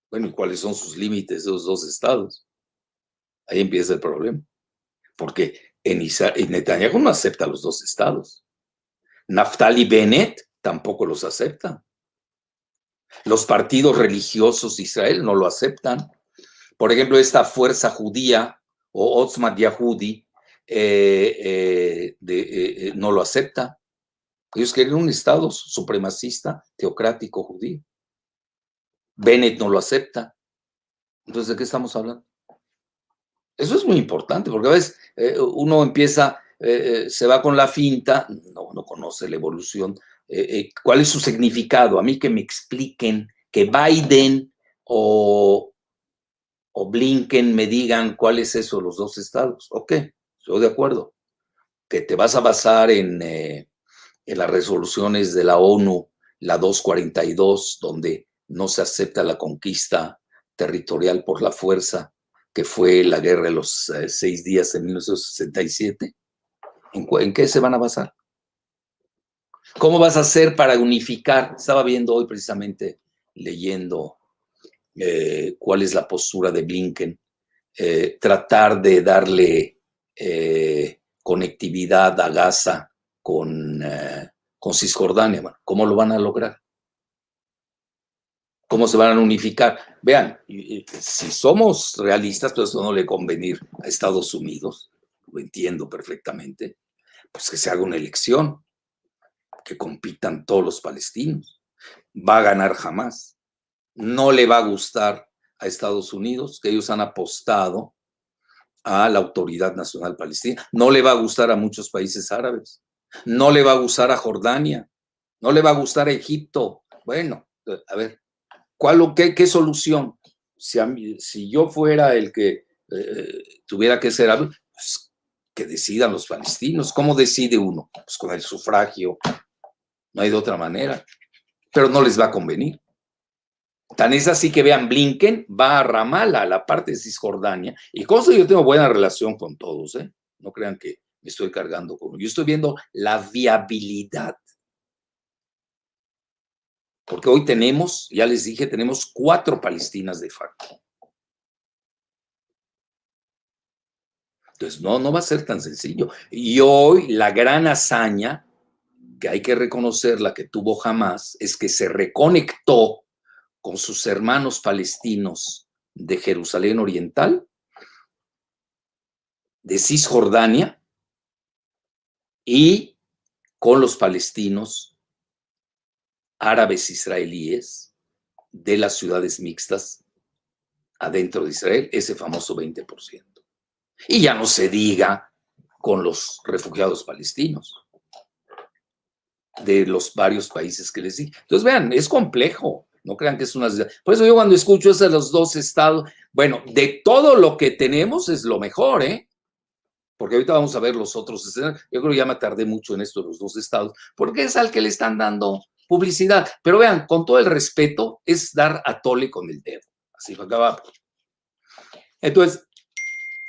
Speaker 1: Bueno, ¿y cuáles son sus límites de los 2 estados? Ahí empieza el problema. Porque en Netanyahu no acepta los 2 estados. Naftali Bennett tampoco los acepta. Los partidos religiosos de Israel no lo aceptan. Por ejemplo, esta fuerza judía o Otzma Yahudi no lo acepta. Ellos quieren un Estado supremacista, teocrático, judío. Bennett no lo acepta. Entonces, ¿de qué estamos hablando? Eso es muy importante, porque a veces uno empieza, se va con la finta, no conoce la evolución. ¿Cuál es su significado? A mí que me expliquen, que Biden o Blinken me digan cuál es eso, los 2 estados. Ok, estoy de acuerdo. Que te vas a basar en las resoluciones de la ONU, la 242, donde no se acepta la conquista territorial por la fuerza, que fue la guerra de los 6 días en 1967. ¿En qué se van a basar? ¿Cómo vas a hacer para unificar? Estaba viendo hoy precisamente, leyendo cuál es la postura de Blinken, tratar de darle conectividad a Gaza con Cisjordania. Bueno, ¿cómo lo van a lograr? ¿Cómo se van a unificar? Vean, si somos realistas, pues eso no le convenir a Estados Unidos, lo entiendo perfectamente, pues que se haga una elección, que compitan todos los palestinos. Va a ganar Hamás. No le va a gustar a Estados Unidos, que ellos han apostado a la Autoridad Nacional Palestina. No le va a gustar a muchos países árabes. No le va a gustar a Jordania. No le va a gustar a Egipto. Bueno, a ver, ¿qué solución? Si yo fuera el que tuviera que ser árabe, pues que decidan los palestinos. ¿Cómo decide uno? Pues con el sufragio. No hay de otra manera. Pero no les va a convenir. Tan es así que vean, Blinken va a Ramallah, a la parte de Cisjordania, y con eso yo tengo buena relación con todos, ¿eh? No crean que me estoy cargando con... Yo estoy viendo la viabilidad. Porque hoy tenemos, ya les dije, tenemos 4 Palestinas de facto. Entonces, no va a ser tan sencillo. Y hoy la gran hazaña, que hay que reconocer, la que tuvo Hamás, es que se reconectó con sus hermanos palestinos de Jerusalén Oriental, de Cisjordania, y con los palestinos árabes israelíes de las ciudades mixtas adentro de Israel, ese famoso 20%. Y ya no se diga con los refugiados palestinos de los varios países que les di. Entonces, vean, es complejo. No crean que es una... Por eso yo cuando escucho eso de los 2 estados, bueno, de todo lo que tenemos es lo mejor, ¿eh? Porque ahorita vamos a ver los otros escenarios. Yo creo que ya me tardé mucho en esto de los 2 estados, porque es al que le están dando publicidad. Pero vean, con todo el respeto, es dar a tole con el dedo. Así que acaba. Entonces,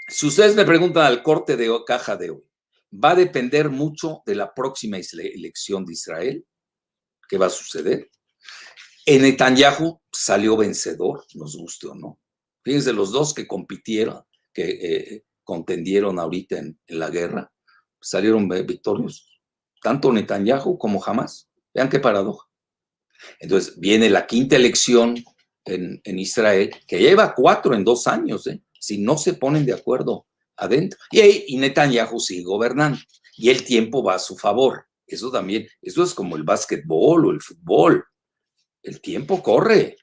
Speaker 1: si ustedes me preguntan al corte de caja de hoy, va a depender mucho de la próxima elección de Israel. ¿Qué va a suceder? Netanyahu salió vencedor, nos guste o no. Fíjense, los dos que compitieron, que contendieron ahorita en la guerra, salieron victoriosos. Tanto Netanyahu como Hamás. Vean qué paradoja. Entonces, viene la 5ª elección en Israel, que lleva 4 en 2 años, si no se ponen de acuerdo adentro. Y Netanyahu sigue gobernando. Y el tiempo va a su favor. Eso también, eso es como el básquetbol o el fútbol. El tiempo corre.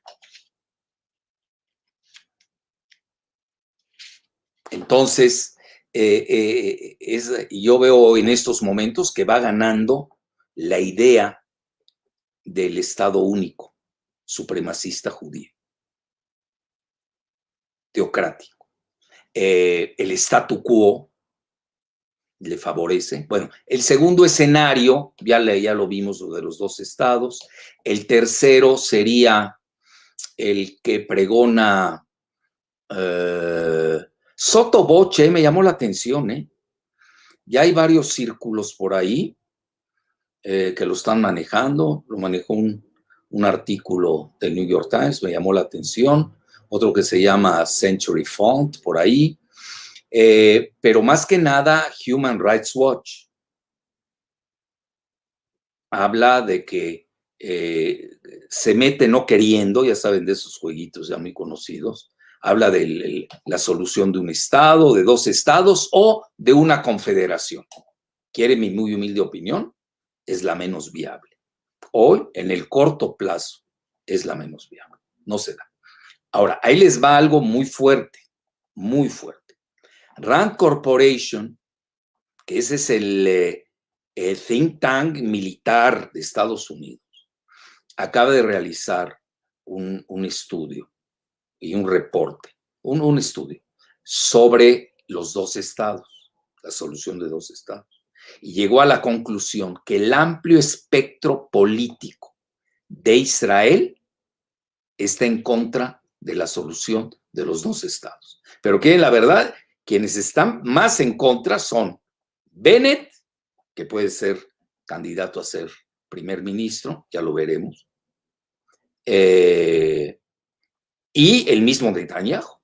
Speaker 1: Entonces, yo veo en estos momentos que va ganando la idea del Estado único, supremacista judío, teocrático. El statu quo le favorece. Bueno, el segundo escenario, ya lo vimos, lo de los 2 estados. El tercero sería el que pregona Soto Voce, me llamó la atención, Ya hay varios círculos por ahí que lo están manejando. Lo manejó un artículo del New York Times, me llamó la atención. Otro que se llama Century Font, por ahí. Pero más que nada, Human Rights Watch habla de que se mete no queriendo, ya saben de esos jueguitos ya muy conocidos, habla de la solución de un estado, de 2 estados o de una confederación. ¿Quiere mi muy humilde opinión? Es la menos viable. Hoy, en el corto plazo, es la menos viable. No se da. Ahora, ahí les va algo muy fuerte, muy fuerte. Rand Corporation, que ese es el think tank militar de Estados Unidos, acaba de realizar un estudio y un reporte, un estudio sobre los 2 estados, la solución de 2 estados. Y llegó a la conclusión que el amplio espectro político de Israel está en contra de la solución de los 2 estados. Pero que la verdad, quienes están más en contra son Bennett, que puede ser candidato a ser primer ministro, ya lo veremos, y el mismo Netanyahu.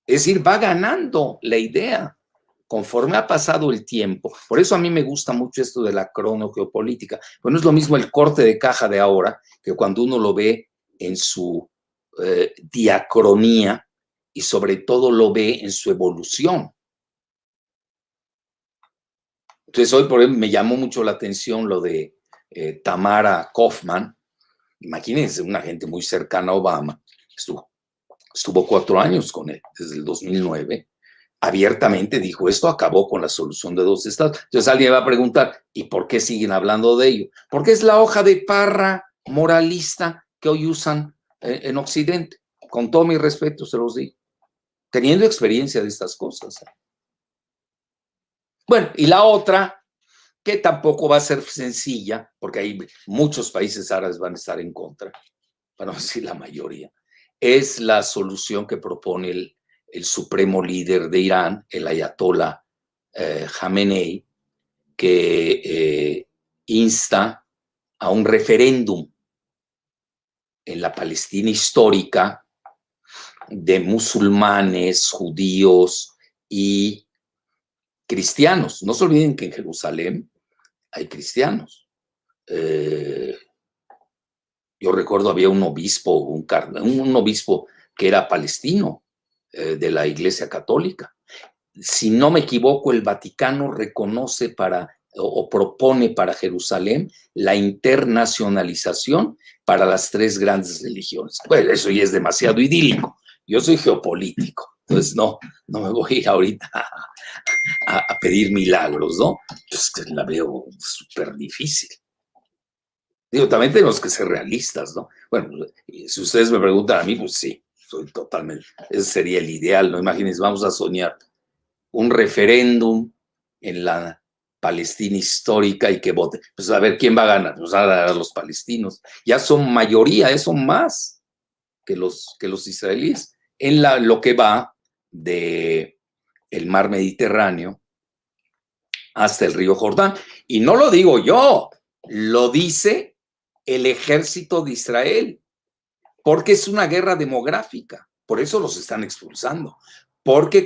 Speaker 1: Es decir, va ganando la idea conforme ha pasado el tiempo. Por eso a mí me gusta mucho esto de la cronogeopolítica. Pues no es lo mismo el corte de caja de ahora que cuando uno lo ve en su diacronía y sobre todo lo ve en su evolución. Entonces hoy por ejemplo me llamó mucho la atención lo de Tamara Kaufman. Imagínense, una gente muy cercana a Obama. Estuvo 4 años con él, desde el 2009. abiertamente dijo, esto acabó con la solución de dos estados. Entonces alguien va a preguntar, ¿y por qué siguen hablando de ello? Porque es la hoja de parra moralista que hoy usan en Occidente. Con todo mi respeto se los digo, teniendo experiencia de estas cosas. Bueno, y la otra, que tampoco va a ser sencilla, porque hay muchos países árabes van a estar en contra, para no decir la mayoría, es la solución que propone el supremo líder de Irán, el ayatollah Jamenei, que insta a un referéndum en la Palestina histórica de musulmanes, judíos y cristianos. No se olviden que en Jerusalén hay cristianos. Yo recuerdo había un obispo, un obispo que era palestino de la Iglesia Católica. Si no me equivoco, el Vaticano reconoce o propone para Jerusalén la internacionalización para las tres grandes religiones. Bueno, eso ya es demasiado idílico. Yo soy geopolítico, entonces no me voy a ir ahorita a pedir milagros, ¿no? Pues que la veo súper difícil. Digo, también tenemos que ser realistas, ¿no? Bueno, si ustedes me preguntan a mí, pues sí, soy totalmente, ese sería el ideal, ¿no? Imagínense, vamos a soñar un referéndum en la Palestina histórica y que vote. Pues a ver, ¿quién va a ganar? Pues a ganar los palestinos. Ya son mayoría, son más que los israelíes. En lo que va de el mar Mediterráneo hasta el río Jordán. Y no lo digo yo, lo dice el ejército de Israel, porque es una guerra demográfica. Por eso los están expulsando. Porque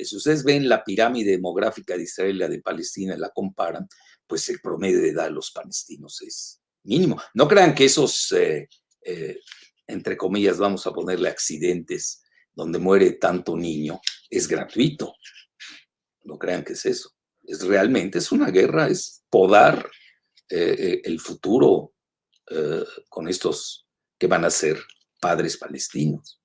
Speaker 1: si ustedes ven la pirámide demográfica de Israel y la de Palestina y la comparan, pues el promedio de edad de los palestinos es mínimo. No crean que esos, entre comillas, vamos a ponerle accidentes donde muere tanto niño, es gratuito. No crean que es eso. Realmente es una guerra, es podar el futuro con estos que van a ser padres palestinos.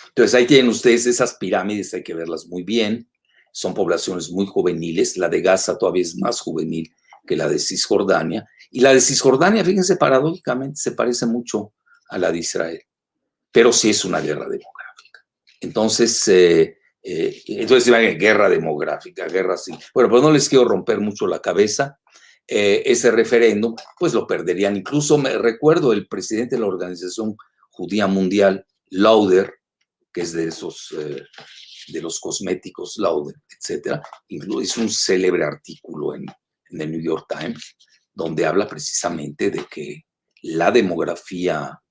Speaker 1: Entonces ahí tienen ustedes esas pirámides, hay que verlas muy bien. Son poblaciones muy juveniles. La de Gaza todavía es más juvenil que la de Cisjordania. Y la de Cisjordania, fíjense, paradójicamente se parece mucho a la de Israel. Pero sí es una guerra demográfica. Entonces, guerra demográfica, guerra así. Bueno, pues no les quiero romper mucho la cabeza. Ese referéndum, pues lo perderían. Incluso me recuerdo el presidente de la Organización Judía Mundial, Lauder, que es de esos, de los cosméticos Lauder, etcétera, hizo un célebre artículo en el New York Times, donde habla precisamente de que la demografía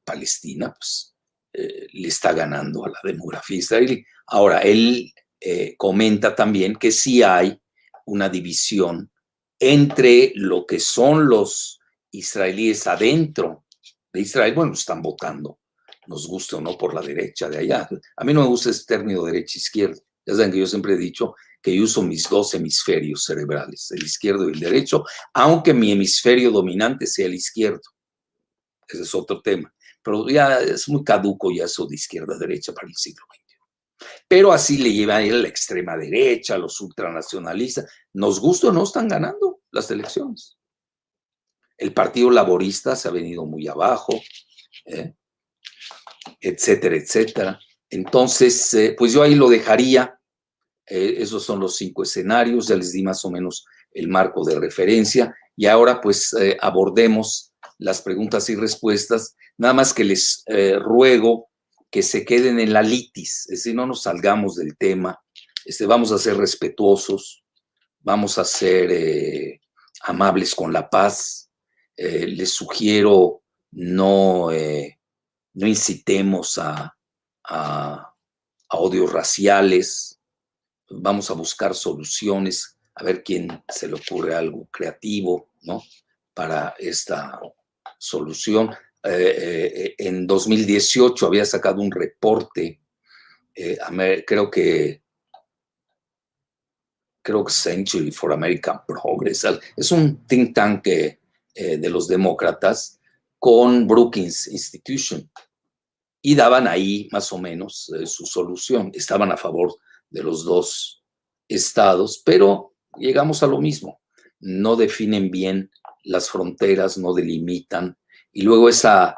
Speaker 1: palestina, pues, le está ganando a la demografía israelí. Ahora, él comenta también que sí hay una división entre lo que son los israelíes adentro de Israel. Bueno, están votando, nos gusta o no, por la derecha de allá. A mí no me gusta ese término derecha-izquierda. Ya saben que yo siempre he dicho que yo uso mis dos hemisferios cerebrales, el izquierdo y el derecho, aunque mi hemisferio dominante sea el izquierdo. Ese es otro tema. Pero ya es muy caduco ya eso de izquierda-derecha para el siglo XXI. Pero así le llevan a la extrema derecha, a los ultranacionalistas. Nos gusta o no, están ganando las elecciones. El Partido Laborista se ha venido muy abajo, etcétera, etcétera. Entonces, pues yo ahí lo dejaría. Esos son los 5 escenarios. Ya les di más o menos el marco de referencia. Y ahora, pues, abordemos las preguntas y respuestas. Nada más que les ruego que se queden en la litis, es decir, no nos salgamos del tema. Vamos a ser respetuosos, vamos a ser amables con la paz. Les sugiero no incitemos a odios raciales. Vamos a buscar soluciones, a ver quién se le ocurre algo creativo, ¿no?, para esta solución. En 2018 había sacado un reporte, creo que Century for American Progress, es un think tank de los demócratas, con Brookings Institution, y daban ahí más o menos su solución. Estaban a favor de los dos estados, pero llegamos a lo mismo. No definen bien las fronteras, no delimitan, y luego esa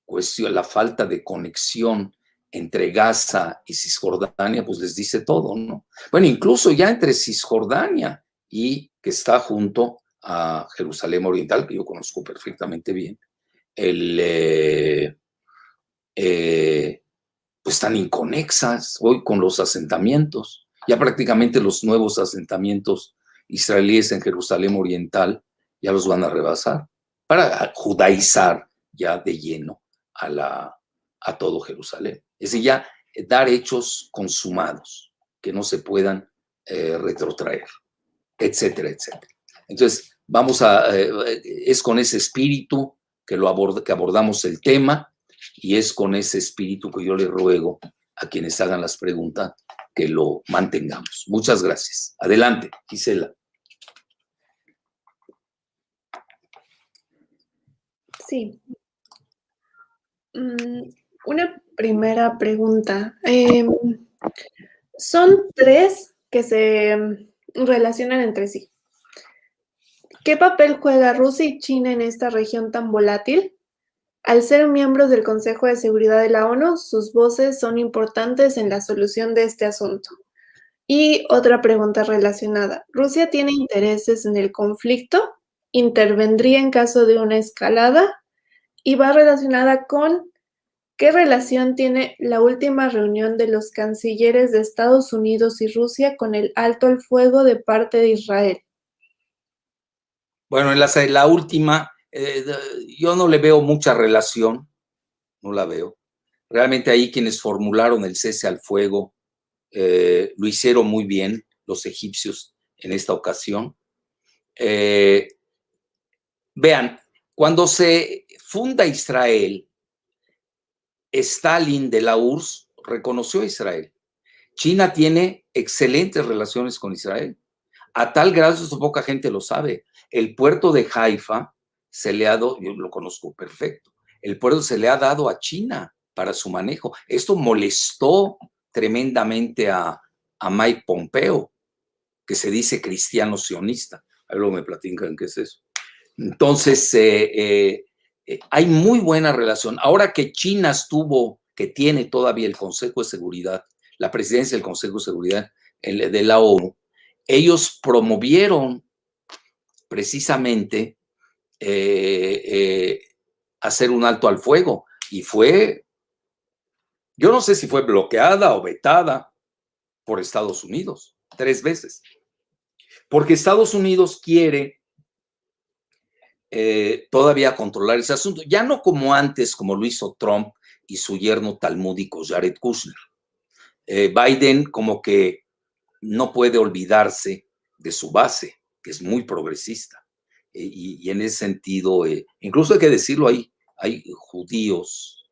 Speaker 1: cuestión, la falta de conexión entre Gaza y Cisjordania, pues les dice todo, ¿no? Bueno, incluso ya entre Cisjordania y que está junto a Jerusalén Oriental, que yo conozco perfectamente bien, pues están inconexas hoy con los asentamientos. Ya prácticamente los nuevos asentamientos israelíes en Jerusalén Oriental ya los van a rebasar para judaizar ya de lleno a todo Jerusalén. Es decir, ya dar hechos consumados que no se puedan retrotraer, etcétera, etcétera. Entonces, es con ese espíritu que abordamos el tema, y es con ese espíritu que yo le ruego a quienes hagan las preguntas que lo mantengamos. Muchas gracias. Adelante, Gisela.
Speaker 2: Sí. Una primera pregunta. Son tres que se relacionan entre sí. ¿Qué papel juega Rusia y China en esta región tan volátil? Al ser miembros del Consejo de Seguridad de la ONU, sus voces son importantes en la solución de este asunto. Y otra pregunta relacionada. ¿Rusia tiene intereses en el conflicto? ¿Intervendría en caso de una escalada? Y va relacionada con ¿qué relación tiene la última reunión de los cancilleres de Estados Unidos y Rusia con el alto al fuego de parte de Israel?
Speaker 1: Bueno, en la última, yo no le veo mucha relación, no la veo. Realmente ahí quienes formularon el cese al fuego lo hicieron muy bien, los egipcios en esta ocasión. Vean, cuando se funda Israel, Stalin de la URSS reconoció a Israel. China tiene excelentes relaciones con Israel. A tal grado, eso poca gente lo sabe. El puerto de Haifa se le ha dado, yo lo conozco perfecto, el puerto se le ha dado a China para su manejo. Esto molestó tremendamente a Mike Pompeo, que se dice cristiano sionista. Ahí luego me platican qué es eso. Entonces, hay muy buena relación. Ahora que China que tiene todavía el Consejo de Seguridad, la presidencia del Consejo de Seguridad de la ONU, ellos promovieron precisamente hacer un alto al fuego, y yo no sé si fue bloqueada o vetada por Estados Unidos 3 veces, porque Estados Unidos quiere todavía controlar ese asunto, ya no como antes, como lo hizo Trump y su yerno talmúdico Jared Kushner. Biden como que no puede olvidarse de su base, que es muy progresista. Y en ese sentido, incluso hay que decirlo, hay judíos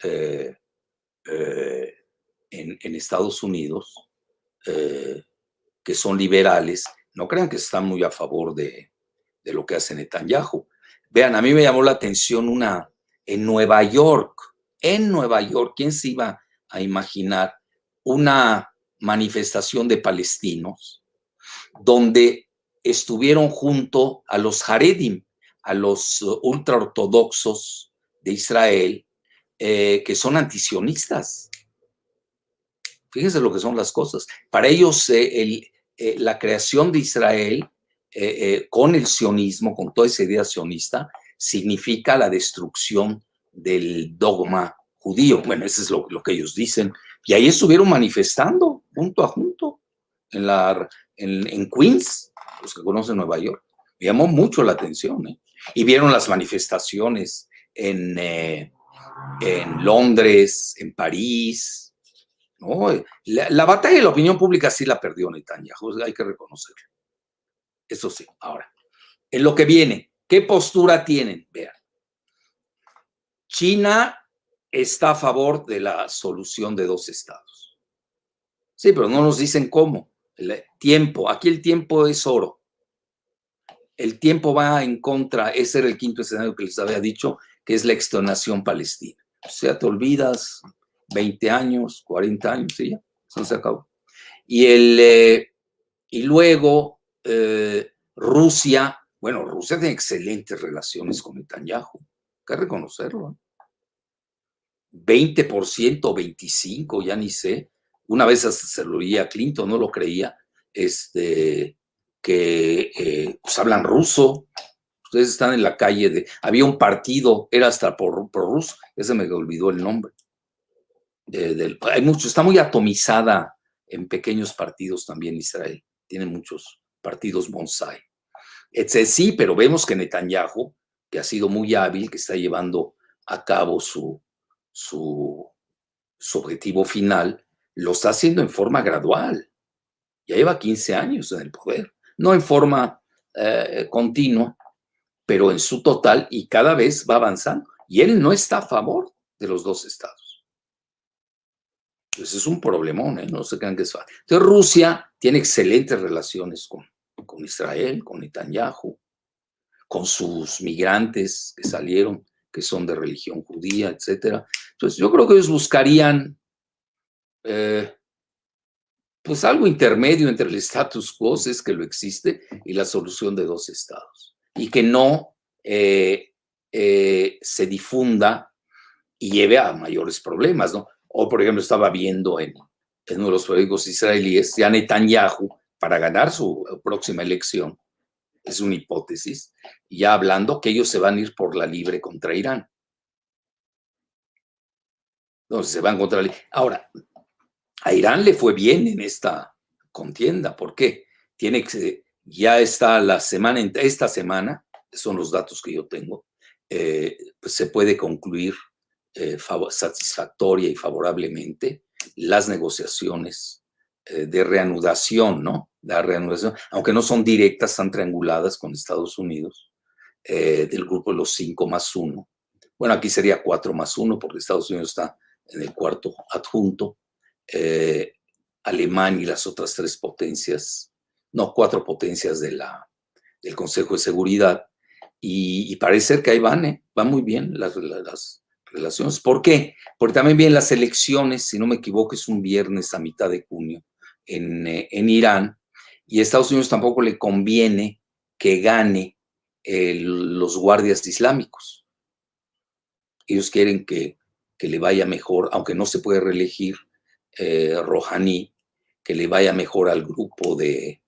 Speaker 1: en Estados Unidos que son liberales. No crean que están muy a favor de lo que hace Netanyahu. Vean, a mí me llamó la atención en Nueva York, ¿quién se iba a imaginar una manifestación de palestinos donde estuvieron junto a los Haredim, a los ultraortodoxos de Israel, que son antisionistas? Fíjense lo que son las cosas. Para ellos, la creación de Israel con el sionismo, con toda esa idea sionista, significa la destrucción del dogma judío. Bueno, eso es lo que ellos dicen. Y ahí estuvieron manifestando junto a junto en Queens, los que conocen Nueva York. Me llamó mucho la atención, ¿eh? Y vieron las manifestaciones en Londres, en París, ¿no? La batalla de la opinión pública sí la perdió Netanyahu, hay que reconocerlo. Eso sí. Ahora, en lo que viene, ¿qué postura tienen? Vean. China está a favor de la solución de 2 estados. Sí, pero no nos dicen cómo. El tiempo, aquí el tiempo es oro. El tiempo va en contra, ese era el quinto escenario que les había dicho, que es la extenuación palestina. O sea, te olvidas 20 años, 40 años, y ya, eso se acabó. Y luego Rusia, bueno, Rusia tiene excelentes relaciones con Netanyahu, hay que reconocerlo. 20%, 25%, ya ni sé. Una vez hasta se lo oía a Clinton, no lo creía, que pues hablan ruso. Ustedes están en la calle había un partido, era hasta por ruso, ese me olvidó el nombre. Hay mucho, está muy atomizada en pequeños partidos también Israel. Tiene muchos partidos bonsai. Sí, pero vemos que Netanyahu, que ha sido muy hábil, que está llevando a cabo su objetivo final, lo está haciendo en forma gradual. Ya lleva 15 años en el poder, no en forma continua, pero en su total, y cada vez va avanzando. Y él no está a favor de los dos estados. Entonces es un problemón, ¿eh? No se crean que es fácil. Entonces Rusia tiene excelentes relaciones con Israel, con Netanyahu, con sus migrantes que salieron, que son de religión judía, etcétera. Entonces yo creo que ellos buscarían pues algo intermedio entre el status quo, si es que lo existe, y la solución de dos estados. Y que no se difunda y lleve a mayores problemas, ¿no? O, por ejemplo, estaba viendo en uno de los periódicos israelíes, ya Netanyahu, para ganar su próxima elección, es una hipótesis, ya hablando que ellos se van a ir por la libre contra Irán. Entonces se van contra la libre. Ahora, a Irán le fue bien en esta contienda. ¿Por qué? Ya está esta semana, son los datos que yo tengo, pues se puede concluir satisfactoria y favorablemente las negociaciones de reanudación, ¿no? La reanudación, aunque no son directas, están trianguladas con Estados Unidos, del grupo de los 5+1. Bueno, aquí sería 4+1 porque Estados Unidos está en el cuarto adjunto. Alemania y las otras 4 potencias del Consejo de Seguridad, y parece ser que ahí van muy bien las relaciones. ¿Por qué? Porque también vienen las elecciones, si no me equivoco, es un viernes a mitad de junio en Irán, y a Estados Unidos tampoco le conviene que gane los guardias islámicos. Ellos quieren que le vaya mejor, aunque no se puede reelegir Rouhani, que le vaya mejor al grupo de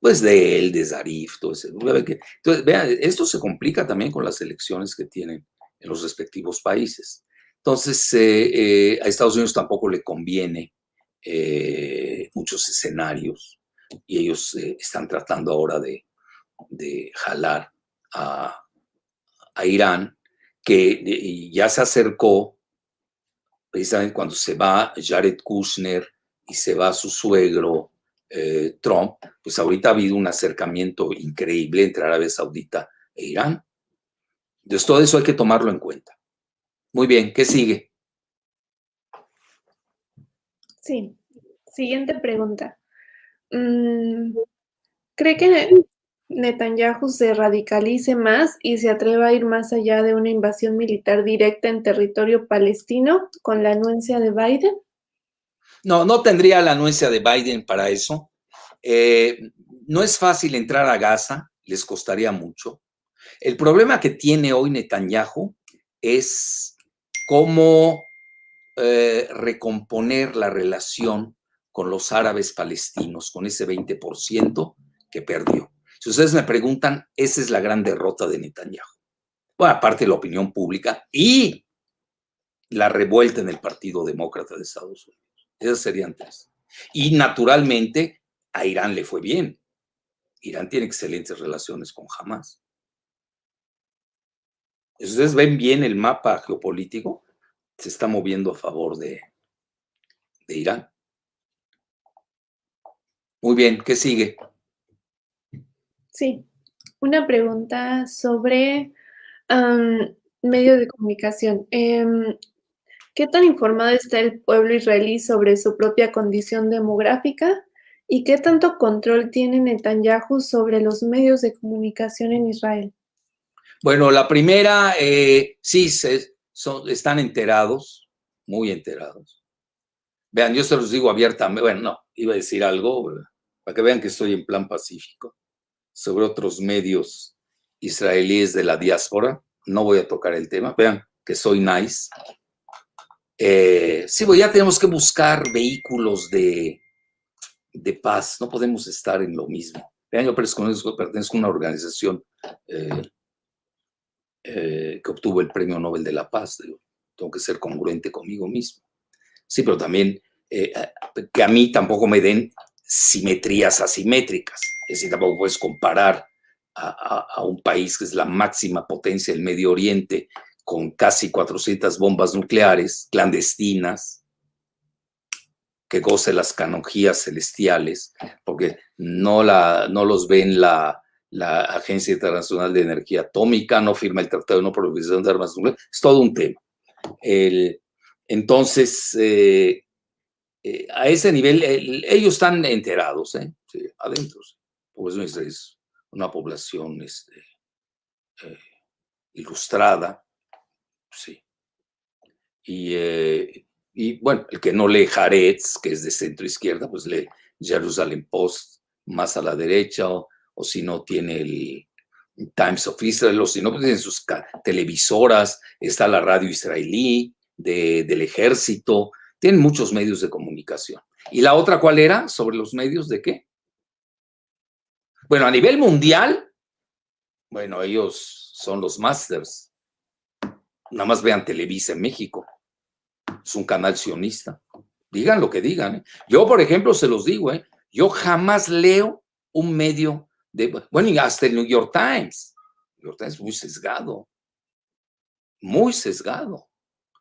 Speaker 1: él, de Zarif, todo ese. Entonces, vean, esto se complica también con las elecciones que tienen en los respectivos países. Entonces, a Estados Unidos tampoco le conviene muchos escenarios, y ellos están tratando ahora de jalar a Irán, que ya se acercó precisamente cuando se va Jared Kushner y se va su suegro Trump, pues ahorita ha habido un acercamiento increíble entre Arabia Saudita e Irán. Entonces todo eso hay que tomarlo en cuenta. Muy bien, ¿qué sigue?
Speaker 2: Sí, siguiente pregunta. ¿Cree que Netanyahu se radicalice más y se atreva a ir más allá de una invasión militar directa en territorio palestino con la anuencia de Biden?
Speaker 1: No tendría la anuencia de Biden para eso. No es fácil entrar a Gaza, les costaría mucho. El problema que tiene hoy Netanyahu es cómo recomponer la relación con los árabes palestinos, con ese 20% que perdió. Si ustedes me preguntan, esa es la gran derrota de Netanyahu. Bueno, aparte de la opinión pública y la revuelta en el Partido Demócrata de Estados Unidos. Esas serían 3. Y naturalmente a Irán le fue bien. Irán tiene excelentes relaciones con Hamas. Ustedes ven bien el mapa geopolítico, se está moviendo a favor de Irán. Muy bien, ¿qué sigue?
Speaker 2: Sí, una pregunta sobre medios de comunicación. ¿Qué tan informado está el pueblo israelí sobre su propia condición demográfica? ¿Y qué tanto control tiene Netanyahu sobre los medios de comunicación en Israel?
Speaker 1: Bueno, la primera, sí, están enterados, muy enterados. Vean, yo se los digo abiertamente, bueno, no, iba a decir algo, para que vean que estoy en plan pacífico, sobre otros medios israelíes de la diáspora. No voy a tocar el tema, vean que soy nice. Sí, pues ya tenemos que buscar vehículos de paz, no podemos estar en lo mismo. Vean, yo pertenezco a una organización que obtuvo el Premio Nobel de la Paz. Tengo que ser congruente conmigo mismo. Sí, pero también que a mí tampoco me den simetrías asimétricas. Es decir, tampoco puedes comparar a un país que es la máxima potencia del Medio Oriente con casi 400 bombas nucleares clandestinas, que goce las canonjías celestiales, porque no los ven la Agencia Internacional de Energía Atómica, no firma el Tratado de No Proliferación de Armas Nucleares. Es todo un tema. Entonces, a ese nivel, ellos están enterados, sí, adentro. Pues es una población ilustrada, sí. Y bueno, el que no lee Haaretz, que es de centro izquierda, pues lee Jerusalem Post más a la derecha, o si no tiene el Times of Israel, o si no, pues tiene sus televisoras, está la radio israelí del ejército, tienen muchos medios de comunicación. ¿Y la otra cuál era? ¿Sobre los medios de qué? Bueno, a nivel mundial, bueno, ellos son los masters. Nada más vean Televisa en México. Es un canal sionista. Digan lo que digan. Yo, por ejemplo, se los digo, yo jamás leo un medio bueno, y hasta el New York Times. El New York Times es muy sesgado. Muy sesgado.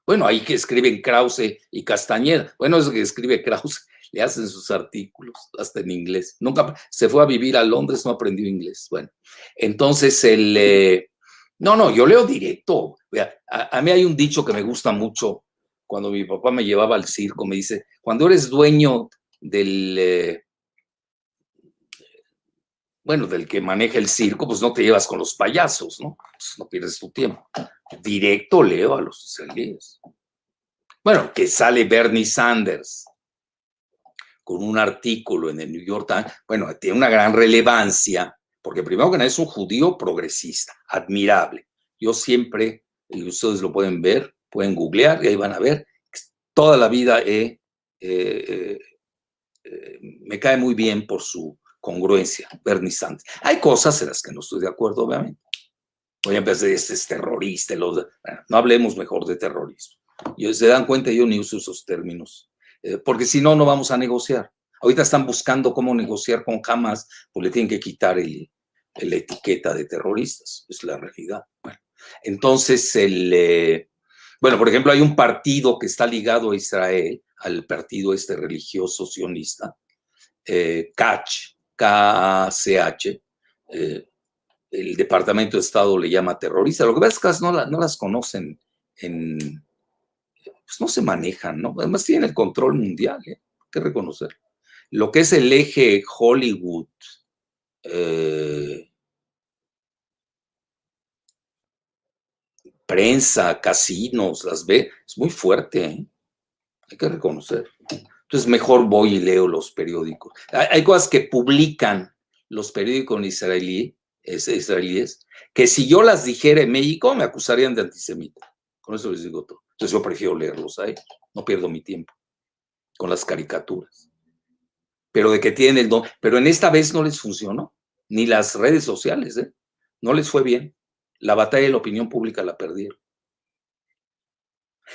Speaker 1: Bueno, ahí que escriben Krause y Castañeda. Bueno, es que escribe Krause, le hacen sus artículos, hasta en inglés. Nunca se fue a vivir a Londres, no aprendió inglés. Bueno, entonces no, yo leo directo. A mí hay un dicho que me gusta mucho. Cuando mi papá me llevaba al circo, me dice, cuando eres dueño del que maneja el circo, pues no te llevas con los payasos, ¿no? Pues no pierdes tu tiempo. Directo leo a los israelíes. Bueno, que sale Bernie Sanders con un artículo en el New York Times, bueno, tiene una gran relevancia, porque primero que nada es un judío progresista, admirable. Yo siempre, y ustedes lo pueden ver, pueden googlear y ahí van a ver, toda la vida me cae muy bien por su congruencia, Bernie Sanders. Hay cosas en las que no estoy de acuerdo, obviamente. Voy a empezar, este es terrorista, bueno, no hablemos mejor de terrorismo. Y se dan cuenta, yo ni uso esos términos, porque si no, no vamos a negociar. Ahorita están buscando cómo negociar con Hamas, pues le tienen que quitar la etiqueta de terroristas, es la realidad. Bueno, entonces, bueno, por ejemplo, hay un partido que está ligado a Israel, al partido religioso sionista, KACH, K-A-C-H, el Departamento de Estado le llama terrorista. Lo que pasa es que no las conocen, pues no se manejan, ¿no? Además tienen el control mundial, hay que reconocer. Lo que es el eje Hollywood, prensa, casinos, las ve, es muy fuerte, hay que reconocer. Entonces mejor voy y leo los periódicos. Hay cosas que publican los periódicos israelíes, que si yo las dijera en México me acusarían de antisemita. Con eso les digo todo. Entonces yo prefiero leerlos ahí, no pierdo mi tiempo con las caricaturas. Pero de que tienen el don, pero en esta vez no les funcionó, ni las redes sociales, no les fue bien. La batalla de la opinión pública la perdieron.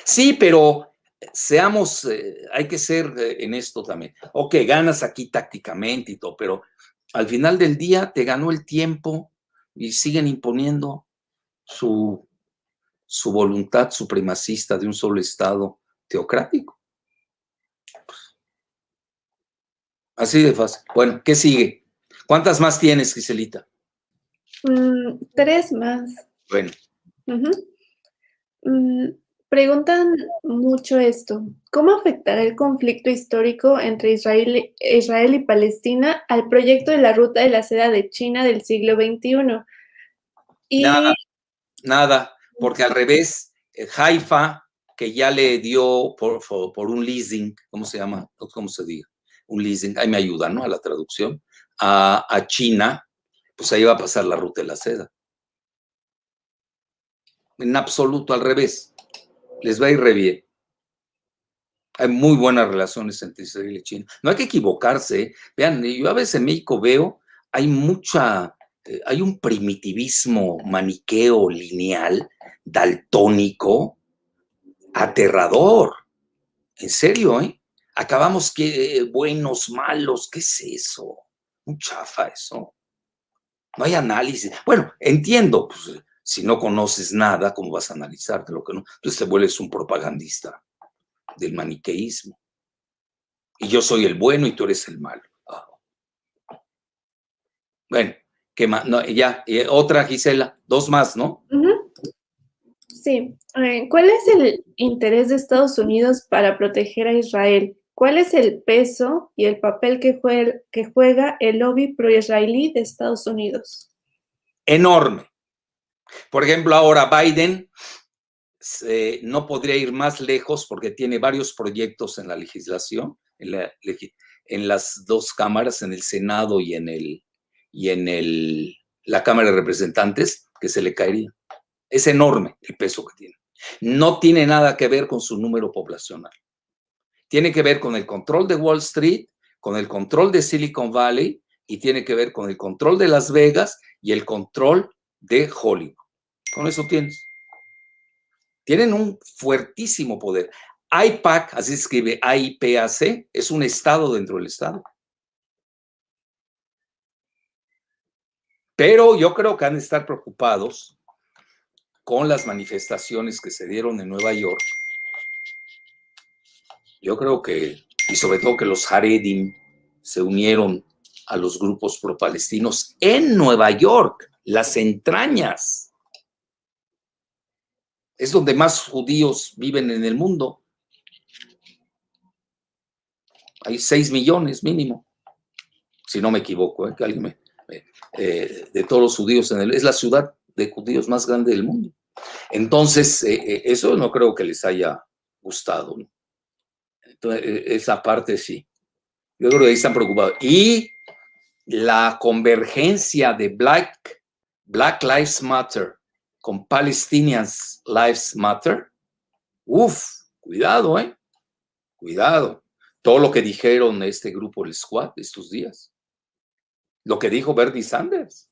Speaker 1: Sí, pero seamos, hay que ser en esto también. Ok, ganas aquí tácticamente y todo, pero al final del día te ganó el tiempo y siguen imponiendo su voluntad supremacista de un solo Estado teocrático. Así de fácil. Bueno, ¿qué sigue? ¿Cuántas más tienes, Giselita?
Speaker 2: 3 más.
Speaker 1: Bueno.
Speaker 2: Preguntan mucho esto. ¿Cómo afectará el conflicto histórico entre Israel y Palestina al proyecto de la Ruta de la Seda de China del siglo XXI? Y
Speaker 1: Nada. nada, porque al revés, Haifa, que ya le dio por un leasing, ¿cómo se llama? ¿Cómo se diga? Un leasing, ahí me ayuda, ¿no? A la traducción, a China, pues ahí va a pasar la ruta de la seda. En absoluto al revés, les va a ir re bien. Hay muy buenas relaciones entre Israel y China. No hay que equivocarse, ¿eh? Vean, yo a veces en México veo, hay un primitivismo maniqueo lineal, daltónico, aterrador. En serio, ¿eh? Acabamos que buenos, malos, ¿qué es eso? Un chafa eso. No hay análisis. Bueno, entiendo, pues, si no conoces nada, ¿cómo vas a analizar de lo que no? Entonces te vuelves un propagandista del maniqueísmo. Y yo soy el bueno y tú eres el malo. Bueno, ¿qué más? No, ya, otra, Gisela, dos más, ¿no?
Speaker 2: Sí. ¿Cuál es el interés de Estados Unidos para proteger a Israel? ¿Cuál es el peso y el papel que juega el lobby pro-israelí de Estados Unidos?
Speaker 1: Enorme. Por ejemplo, ahora Biden no podría ir más lejos porque tiene varios proyectos en la legislación, en las dos cámaras, en el Senado y en la Cámara de Representantes, que se le caería. Es enorme el peso que tiene. No tiene nada que ver con su número poblacional. Tiene que ver con el control de Wall Street, con el control de Silicon Valley y tiene que ver con el control de Las Vegas y el control de Hollywood. Con eso tienes. Tienen un fuertísimo poder. AIPAC, así se escribe AIPAC, es un estado dentro del estado. Pero yo creo que han de estar preocupados con las manifestaciones que se dieron en Nueva York. Yo creo que, y sobre todo que los Haredim se unieron a los grupos pro-palestinos en Nueva York, las entrañas. Es donde más judíos viven en el mundo. Hay 6 millones mínimo, si no me equivoco, que alguien de todos los judíos es la ciudad de judíos más grande del mundo. Entonces, eso no creo que les haya gustado, ¿no? Entonces, esa parte sí. Yo creo que ahí están preocupados. Y la convergencia de Black Lives Matter con Palestinian Lives Matter, cuidado, cuidado. Todo lo que dijeron este grupo, el Squad, estos días. Lo que dijo Bernie Sanders.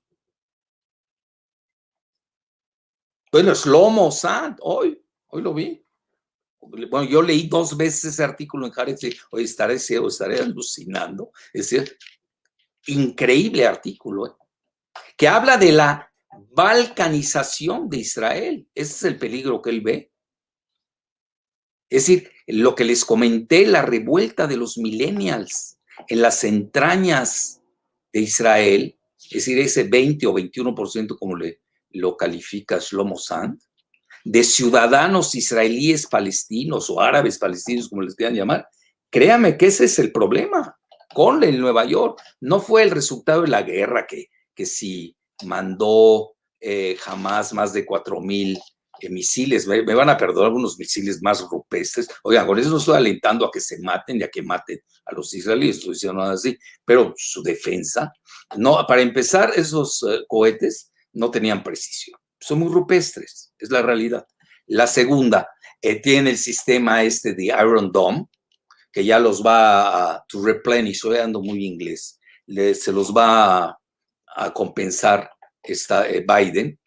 Speaker 1: Bueno, Shlomo Sand, hoy lo vi. Bueno, yo leí 2 veces ese artículo en Haaretz y hoy estaré ciego, estaré alucinando. Es decir, increíble artículo, que habla de la balcanización de Israel. Ese es el peligro que él ve. Es decir, lo que les comenté, la revuelta de los millennials en las entrañas de Israel, es decir, ese 20 o 21%, como lo califica Shlomo Sand, de ciudadanos israelíes palestinos o árabes palestinos, como les quieran llamar. Créame que ese es el problema con el Nueva York. No fue el resultado de la guerra que si mandó jamás más de 4,000 misiles, me van a perdonar algunos misiles más rupestres. Oigan, con eso no estoy alentando a que se maten y a que maten a los israelíes, estoy diciendo nada así, pero su defensa, no, para empezar, esos cohetes no tenían precisión, son muy rupestres, es la realidad. La segunda, tiene el sistema de Iron Dome, que ya los va a to replenish, estoy ando muy inglés, se los va a compensar Biden,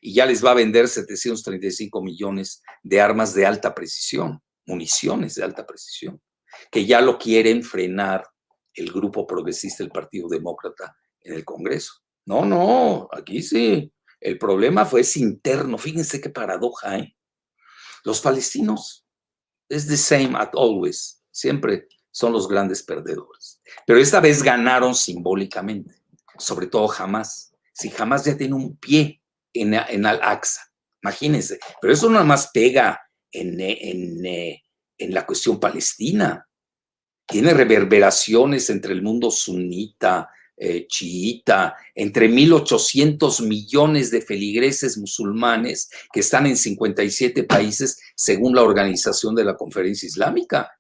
Speaker 1: y ya les va a vender 735 millones de armas de alta precisión, municiones de alta precisión, que ya lo quieren frenar el grupo progresista del Partido Demócrata en el Congreso. No, aquí sí. El problema es interno. Fíjense qué paradoja, ¿eh? Los palestinos es the same as always. Siempre son los grandes perdedores. Pero esta vez ganaron simbólicamente, sobre todo Hamas. Si Hamas ya tiene un pie en Al-Aqsa, imagínense. Pero eso nada más pega en la cuestión palestina. Tiene reverberaciones entre el mundo sunita, chiita, entre 1.800 millones de feligreses musulmanes que están en 57 países según la Organización de la Conferencia Islámica.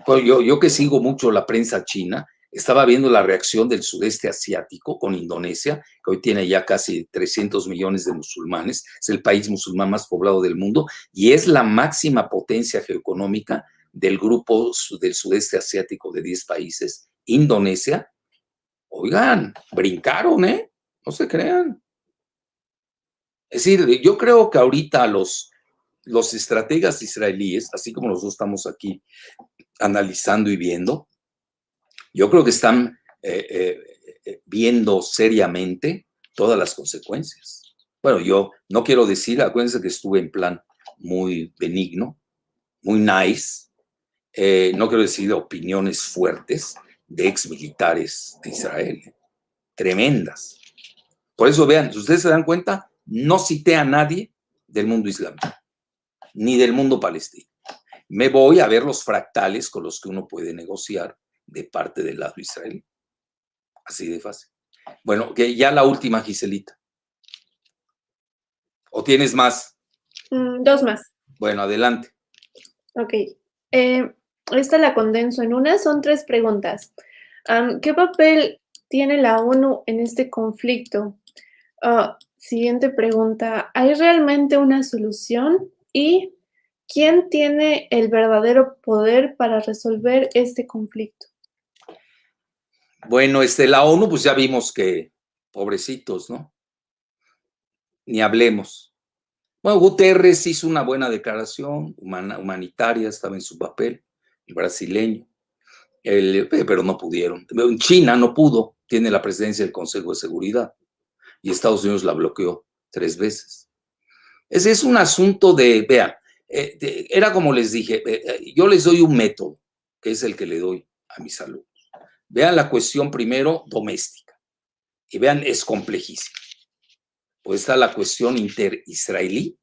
Speaker 1: Pues yo que sigo mucho la prensa china, estaba viendo la reacción del sudeste asiático con Indonesia, que hoy tiene ya casi 300 millones de musulmanes, es el país musulmán más poblado del mundo y es la máxima potencia geoeconómica del grupo del sudeste asiático de 10 países. Indonesia, oigan, brincaron, ¿eh? No se crean. Es decir, yo creo que ahorita los estrategas israelíes, así como nosotros estamos aquí analizando y viendo, yo creo que están viendo seriamente todas las consecuencias. Bueno, yo no quiero decir, acuérdense que estuve en plan muy benigno, muy nice, no quiero decir opiniones fuertes de exmilitares de Israel, tremendas. Por eso vean, si ustedes se dan cuenta, no cité a nadie del mundo islámico, ni del mundo palestino. Me voy a ver los fractales con los que uno puede negociar de parte del lado israelí. Así de fácil. Bueno, que ya la última, Giselita. ¿O tienes más?
Speaker 2: 2 más.
Speaker 1: Bueno, adelante.
Speaker 2: Ok. Esta la condenso en una, son 3 preguntas. ¿Qué papel tiene la ONU en este conflicto? Siguiente pregunta, ¿hay realmente una solución? ¿Y quién tiene el verdadero poder para resolver este conflicto?
Speaker 1: Bueno, la ONU, pues ya vimos que, pobrecitos, ¿no? Ni hablemos. Bueno, Guterres hizo una buena declaración humanitaria, estaba en su papel, el brasileño, pero no pudieron. China no pudo, tiene la presidencia del Consejo de Seguridad y Estados Unidos la bloqueó 3 veces. Ese es un asunto de, vean, era como les dije, yo les doy un método, que es el que le doy a mis alumnos. Vean la cuestión primero doméstica y vean, es complejísima. Pues está la cuestión interisraelí,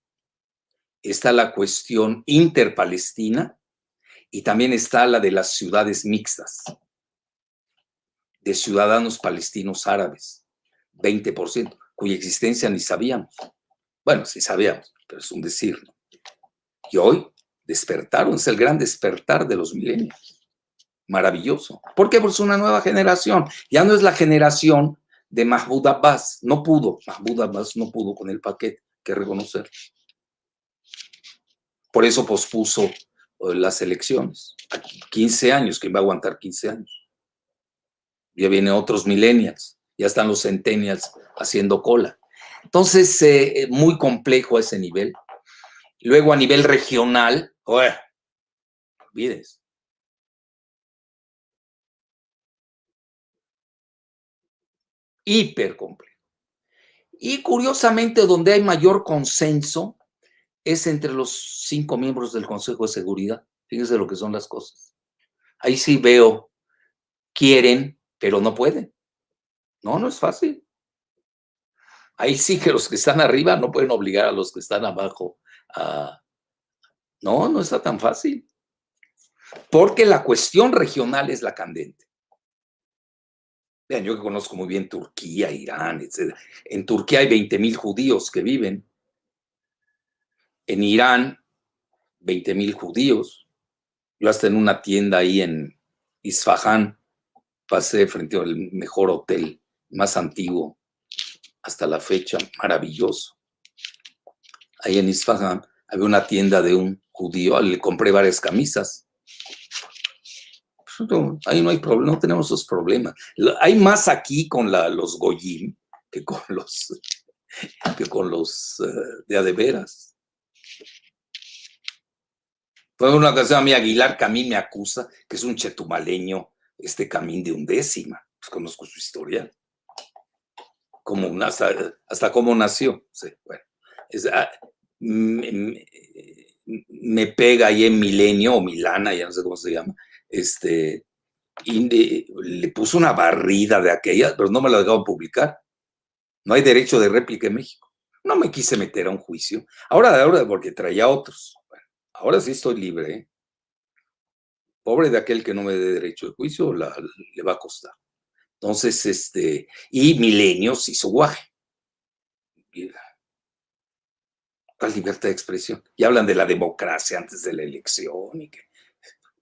Speaker 1: está la cuestión interpalestina y también está la de las ciudades mixtas, de ciudadanos palestinos árabes, 20%, cuya existencia ni sabíamos. Bueno, sí sabíamos, pero es un decir, ¿no? Y hoy despertaron, es el gran despertar de los milenios. Maravilloso. ¿Por qué? Porque es una nueva generación. Ya no es la generación de Mahmoud Abbas. No pudo, Mahmoud Abbas no pudo con el paquete, que reconocer. Por eso pospuso las elecciones. 15 años, ¿quién va a aguantar 15 años? Ya vienen otros millennials, ya están los centennials haciendo cola. Entonces, muy complejo a ese nivel. Luego, a nivel regional, olvídense. Hiper complejo. Y curiosamente, donde hay mayor consenso es entre los 5 miembros del Consejo de Seguridad. Fíjense lo que son las cosas. Ahí sí veo, quieren, pero no pueden. No, no es fácil. Ahí sí que los que están arriba no pueden obligar a los que están abajo a... No, no está tan fácil. Porque la cuestión regional es la candente. Vean, yo que conozco muy bien Turquía, Irán, etc. En Turquía hay 20,000 judíos que viven. En Irán, 20,000 judíos. Yo hasta en una tienda ahí en Isfahán pasé frente al mejor hotel, más antiguo hasta la fecha, maravilloso. Ahí en Isfahán había una tienda de un judío, le compré varias camisas. Ahí no hay problema, no tenemos esos problemas. Hay más aquí con los goyim que con los de a de veras. Fue una ocasión a mí Aguilar Camín me acusa que es un chetumaleño, Camín de undécima. Pues conozco su historia. Hasta cómo nació. Sí, bueno. Me pega ahí en Milenio o Milana, ya no sé cómo se llama, y le puso una barrida de aquella, pero no me la dejaron publicar. No hay derecho de réplica en México. No me quise meter a un juicio. Ahora porque traía otros. Bueno, ahora sí estoy libre, ¿eh? Pobre de aquel que no me dé derecho de juicio, le va a costar. Entonces, y milenios hizo guaje. ¿Cuál libertad de expresión? Y hablan de la democracia antes de la elección y que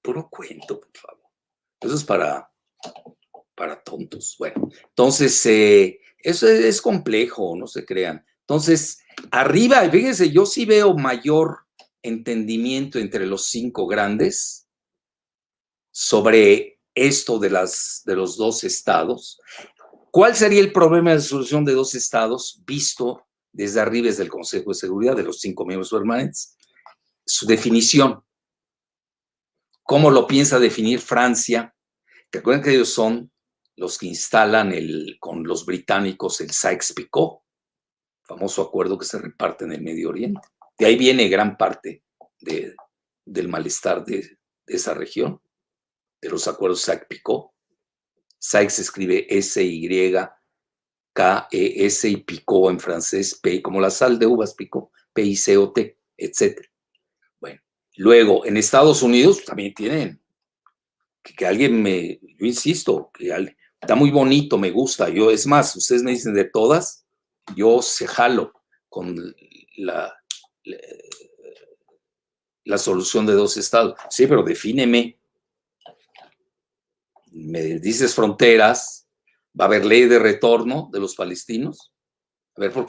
Speaker 1: puro cuento, por favor. Eso es para tontos. Bueno, entonces, eso es complejo, no se crean. Entonces, arriba, fíjense, yo sí veo mayor entendimiento entre los 5 grandes sobre esto de los 2 estados. ¿Cuál sería el problema de solución de 2 estados visto desde arriba desde el Consejo de Seguridad de los 5 miembros permanentes? Su definición. ¿Cómo lo piensa definir Francia? Recuerden que ellos son los que instalan con los británicos el Sykes-Picot, famoso acuerdo que se reparte en el Medio Oriente. De ahí viene gran parte del malestar de esa región, de los acuerdos Sykes-Picot. Sykes se escribe S-Y-K-E-S y Picot en francés, P, como la sal de uvas Picot, P-I-C-O-T, etc. Bueno, luego en Estados Unidos también tienen que alguien yo insisto, que está muy bonito, me gusta. Es más, ustedes me dicen de todas, yo se jalo con la solución de 2 estados. Sí, pero defíneme. Me dices fronteras, va a haber ley de retorno de los palestinos. A ver, ¿por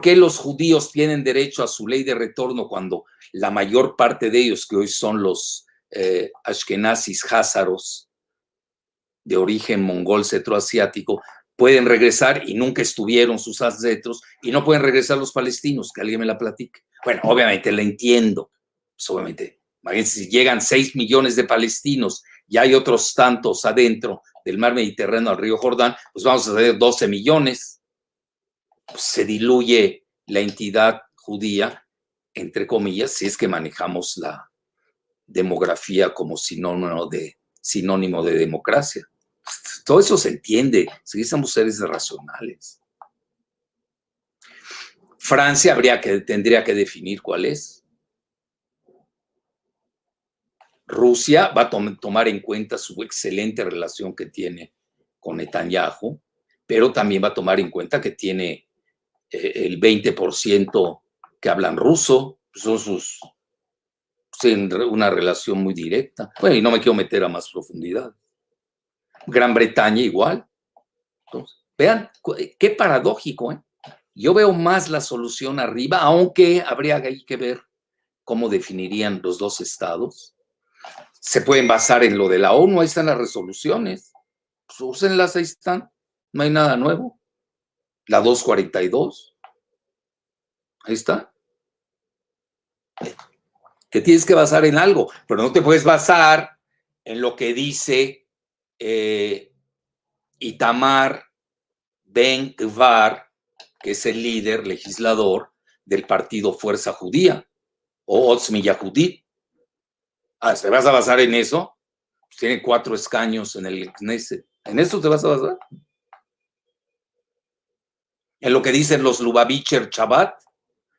Speaker 1: qué los judíos tienen derecho a su ley de retorno cuando la mayor parte de ellos, que hoy son los ashkenazis házaros, de origen mongol cetroasiático, pueden regresar y nunca estuvieron sus ancestros y no pueden regresar los palestinos? Que alguien me la platique. Bueno, obviamente la entiendo. Pues obviamente, imagínense, si llegan 6 millones de palestinos y hay otros tantos adentro del mar Mediterráneo al río Jordán, pues vamos a tener 12 millones. Pues se diluye la entidad judía, entre comillas, si es que manejamos la demografía como sinónimo de democracia. Todo eso se entiende, si somos seres racionales. Francia tendría que definir cuál es. Rusia va a tomar en cuenta su excelente relación que tiene con Netanyahu, pero también va a tomar en cuenta que tiene el 20% que hablan ruso, son una relación muy directa. Bueno, y no me quiero meter a más profundidad. Gran Bretaña igual. Entonces, vean, qué paradójico, ¿eh? Yo veo más la solución arriba, aunque habría que ver cómo definirían los 2 estados. Se pueden basar en lo de la ONU, ahí están las resoluciones. Pues úsenlas, ahí están. No hay nada nuevo. La 242. Ahí está. Te tienes que basar en algo, pero no te puedes basar en lo que dice Itamar Ben-Gvar, que es el líder legislador del partido Fuerza Judía, o Otzmi Yahudit. ¿Te vas a basar en eso? Pues tiene 4 escaños en el Knesset. ¿En eso te vas a basar? En lo que dicen los Lubavitcher Shabbat.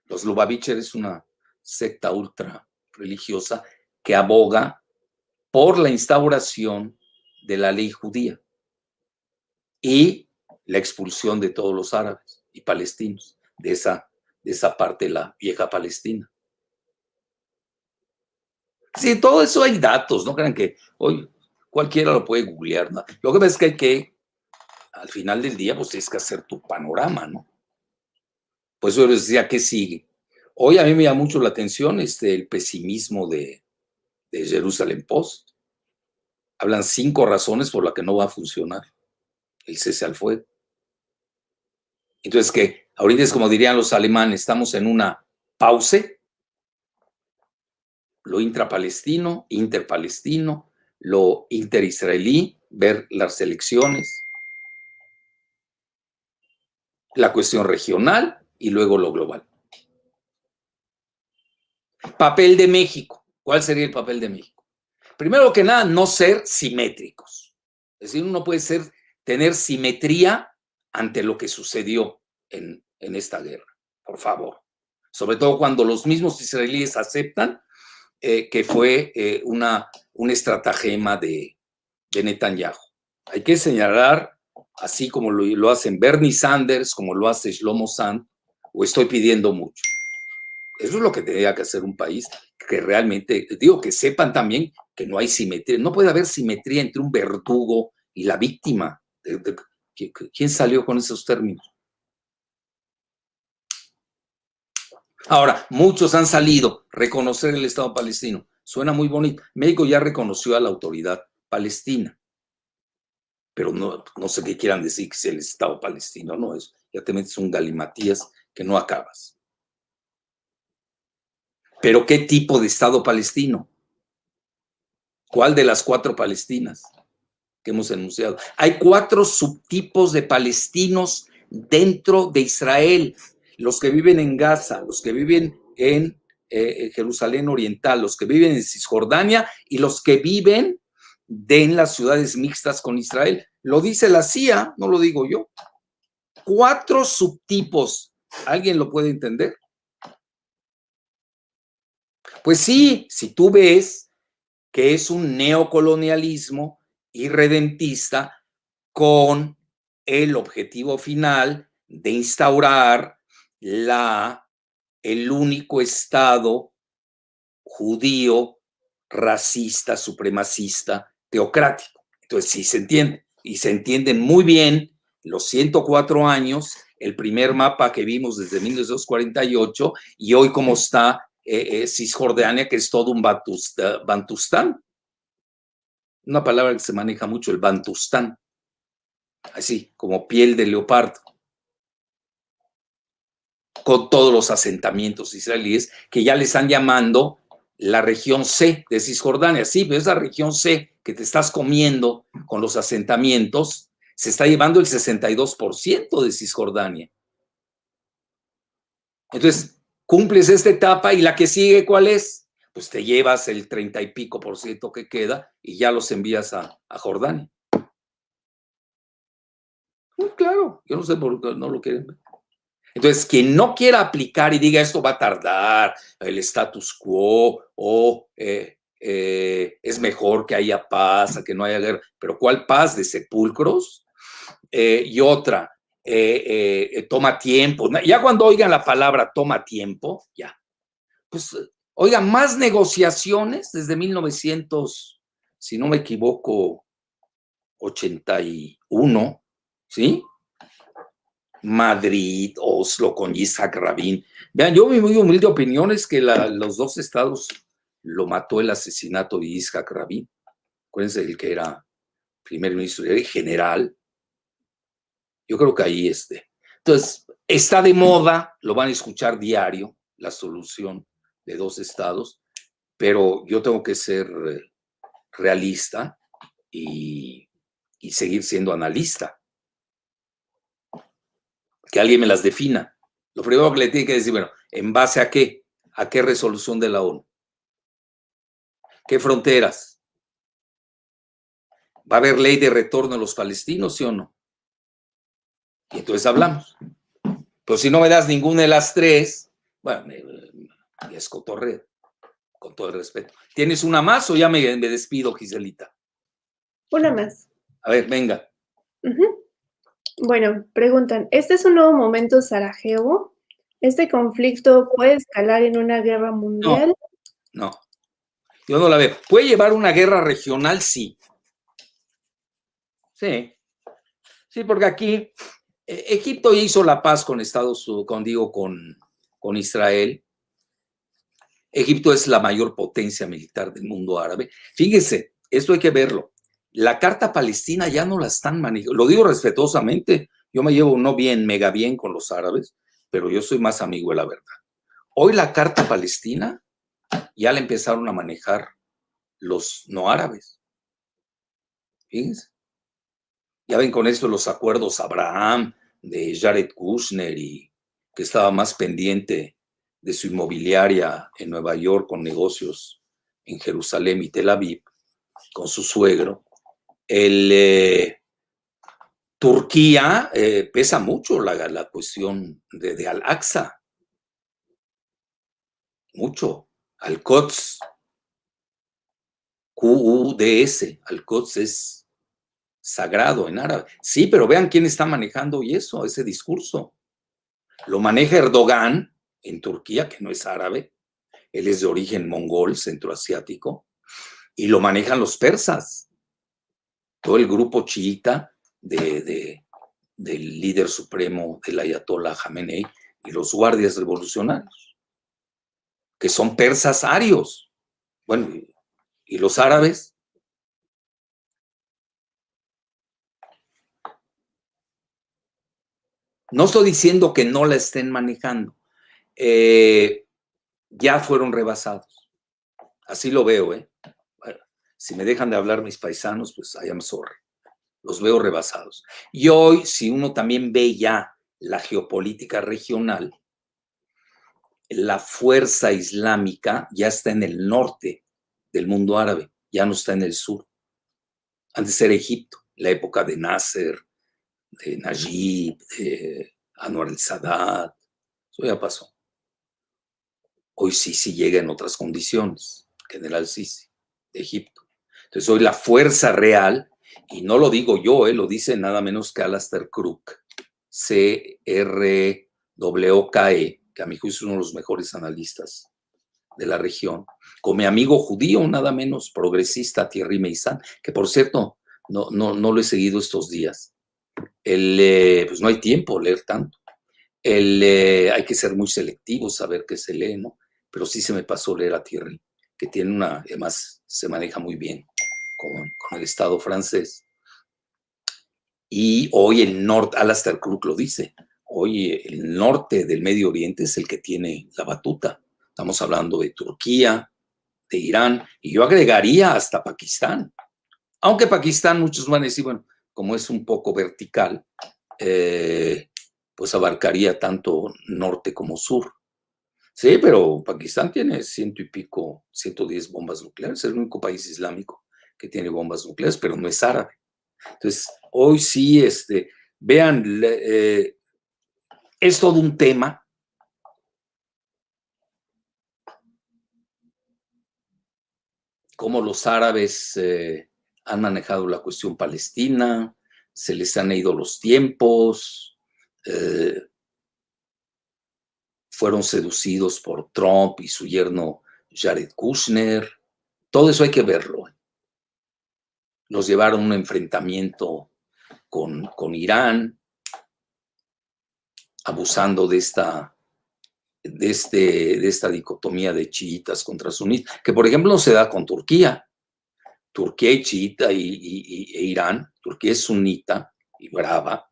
Speaker 1: Los Lubavitcher es una secta ultra religiosa que aboga por la instauración de la ley judía y la expulsión de todos los árabes y palestinos de esa parte de la vieja Palestina. Sí, todo eso hay datos, no crean que hoy cualquiera lo puede googlear, ¿no? Lo que pasa es que al final del día, pues tienes que hacer tu panorama, ¿no? Pues yo les decía, ¿qué sigue? Hoy a mí me llama mucho la atención el pesimismo de Jerusalem Post. Hablan 5 razones por las que no va a funcionar el cese al fuego. Entonces, que ahorita es como dirían los alemanes, estamos en una pause, lo intrapalestino, interpalestino, lo interesraelí, ver las elecciones, la cuestión regional y luego lo global. Papel de México. ¿Cuál sería el papel de México? Primero que nada, no ser simétricos. Es decir, uno puede tener simetría ante lo que sucedió en esta guerra, por favor. Sobre todo cuando los mismos israelíes aceptan que fue un estratagema de Netanyahu. Hay que señalar así como lo hacen Bernie Sanders, como lo hace Shlomo Sand, o estoy pidiendo mucho? Eso es lo que tendría que hacer un país, que realmente, digo, que sepan también que no hay simetría, no puede haber simetría entre un verdugo y la víctima. ¿Quién salió con esos términos? Ahora, muchos han salido a reconocer el Estado palestino. Suena muy bonito. México ya reconoció a la autoridad palestina, pero no sé qué quieran decir que es el Estado palestino, no es. Ya te metes un galimatías que no acabas. Pero ¿qué tipo de Estado palestino? ¿Cuál de las 4 Palestinas que hemos enunciado? Hay 4 subtipos de palestinos dentro de Israel. Los que viven en Gaza, los que viven en Jerusalén Oriental, los que viven en Cisjordania y los que viven en las ciudades mixtas con Israel. Lo dice la CIA, no lo digo yo. 4 subtipos. ¿Alguien lo puede entender? Pues sí, si tú ves que es un neocolonialismo irredentista con el objetivo final de instaurar el único Estado judío, racista, supremacista, teocrático. Entonces sí se entiende, y se entienden muy bien los 104 años, el primer mapa que vimos desde 1948 y hoy como está Cisjordania, que es todo un Bantustán. Una palabra que se maneja mucho, el Bantustán, así como piel de leopardo, con todos los asentamientos israelíes que ya le están llamando la región C de Cisjordania. Sí, pero esa región C que te estás comiendo con los asentamientos se está llevando el 62% de Cisjordania. Entonces, cumples esta etapa y la que sigue, ¿cuál es? Pues te llevas el 30 y pico por ciento que queda y ya los envías a Jordania. Claro, yo no sé por qué no lo quieren ver. Entonces, quien no quiera aplicar y diga esto va a tardar, el status quo o es mejor que haya paz, a que no haya guerra, pero ¿cuál paz? ¿De sepulcros? Y otra, toma tiempo. Ya cuando oigan la palabra toma tiempo, ya. Pues, oigan, más negociaciones desde 1900, si no me equivoco, 81, ¿sí? Madrid, Oslo, con Yitzhak Rabin. Vean, yo mi muy humilde opinión es que los 2 estados lo mató el asesinato de Yitzhak Rabin. Acuérdense del que era primer ministro y general. Yo creo que ahí Entonces, está de moda, lo van a escuchar diario, la solución de 2 estados, pero yo tengo que ser realista y seguir siendo analista. Que alguien me las defina. Lo primero que le tiene que decir, bueno, ¿en base a qué? ¿A qué resolución de la ONU? ¿Qué fronteras? ¿Va a haber ley de retorno a los palestinos, sí o no? Y entonces hablamos. Pero si no me das ninguna de las 3, bueno, me escotorreo, con todo el respeto. ¿Tienes una más o ya me despido, Giselita?
Speaker 2: Una más.
Speaker 1: A ver, venga.
Speaker 2: Bueno, preguntan, ¿este es un nuevo momento Sarajevo? ¿Este conflicto puede escalar en una guerra mundial?
Speaker 1: No, yo no la veo. ¿Puede llevar una guerra regional? Sí. Sí, porque aquí Egipto hizo la paz con con Israel. Egipto es la mayor potencia militar del mundo árabe. Fíjese, esto hay que verlo. La carta palestina ya no la están manejando. Lo digo respetuosamente. Yo me llevo no bien, mega bien con los árabes, pero yo soy más amigo de la verdad. Hoy la carta palestina ya la empezaron a manejar los no árabes. Fíjense. Ya ven con esto los acuerdos Abraham de Jared Kushner y que estaba más pendiente de su inmobiliaria en Nueva York con negocios en Jerusalén y Tel Aviv con su suegro. Turquía pesa mucho la cuestión de Al-Aqsa, mucho. Al-Quds, QUDS, Al-Quds es sagrado en árabe. Sí, pero vean quién está manejando y eso, ese discurso. Lo maneja Erdogan en Turquía, que no es árabe. Él es de origen mongol, centroasiático, y lo manejan los persas. Todo el grupo chiita del líder supremo, del ayatollah Jamenei, y los guardias revolucionarios, que son persas arios. Bueno, ¿y los árabes? No estoy diciendo que no la estén manejando. Ya fueron rebasados. Así lo veo, ¿eh? Bueno, si me dejan de hablar mis paisanos, pues I am sorry. Los veo rebasados. Y hoy, si uno también ve ya la geopolítica regional, la fuerza islámica ya está en el norte del mundo árabe, ya no está en el sur. Antes era Egipto, la época de Nasser, de Najib, de Anwar el-Sadat, eso ya pasó. Hoy sí llega en otras condiciones, General Sisi, de Egipto. Entonces hoy la fuerza real, y no lo digo yo, lo dice nada menos que Alastair Crooke, CRWKE, que a mi juicio es uno de los mejores analistas de la región, con mi amigo judío, nada menos progresista, Thierry Meissan, que por cierto, no lo he seguido estos días. Pues no hay tiempo leer tanto. Hay que ser muy selectivo, saber qué se lee, ¿no? Pero sí se me pasó leer a Thierry, que tiene además se maneja muy bien con el Estado francés. Y hoy el norte, Alastair Crooke lo dice, hoy el norte del Medio Oriente es el que tiene la batuta. Estamos hablando de Turquía, de Irán, y yo agregaría hasta Pakistán. Aunque Pakistán, muchos van a decir, bueno, como es un poco vertical, pues abarcaría tanto norte como sur. Sí, pero Pakistán tiene 100 y pico, 110 bombas nucleares, es el único país islámico que tiene bombas nucleares, pero no es árabe. Entonces, hoy sí, vean, es todo un tema. Cómo los árabes han manejado la cuestión palestina, se les han ido los tiempos, fueron seducidos por Trump y su yerno Jared Kushner. Todo eso hay que verlo. Los llevaron a un enfrentamiento con Irán, abusando de esta dicotomía de chiitas contra sunitas, que por ejemplo no se da con Turquía. Turquía y chiita e Irán. Turquía es sunita y brava,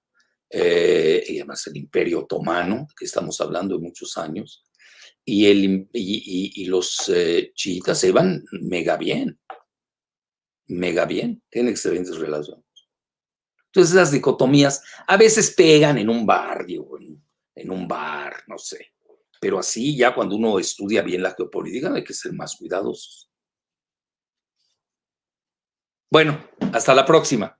Speaker 1: y además el Imperio Otomano, que estamos hablando de muchos años, y los chiitas se van mega bien, tienen excelentes relaciones. Entonces las dicotomías a veces pegan en un barrio, en un bar, no sé, pero así ya cuando uno estudia bien la geopolítica hay que ser más cuidadosos. Bueno, hasta la próxima.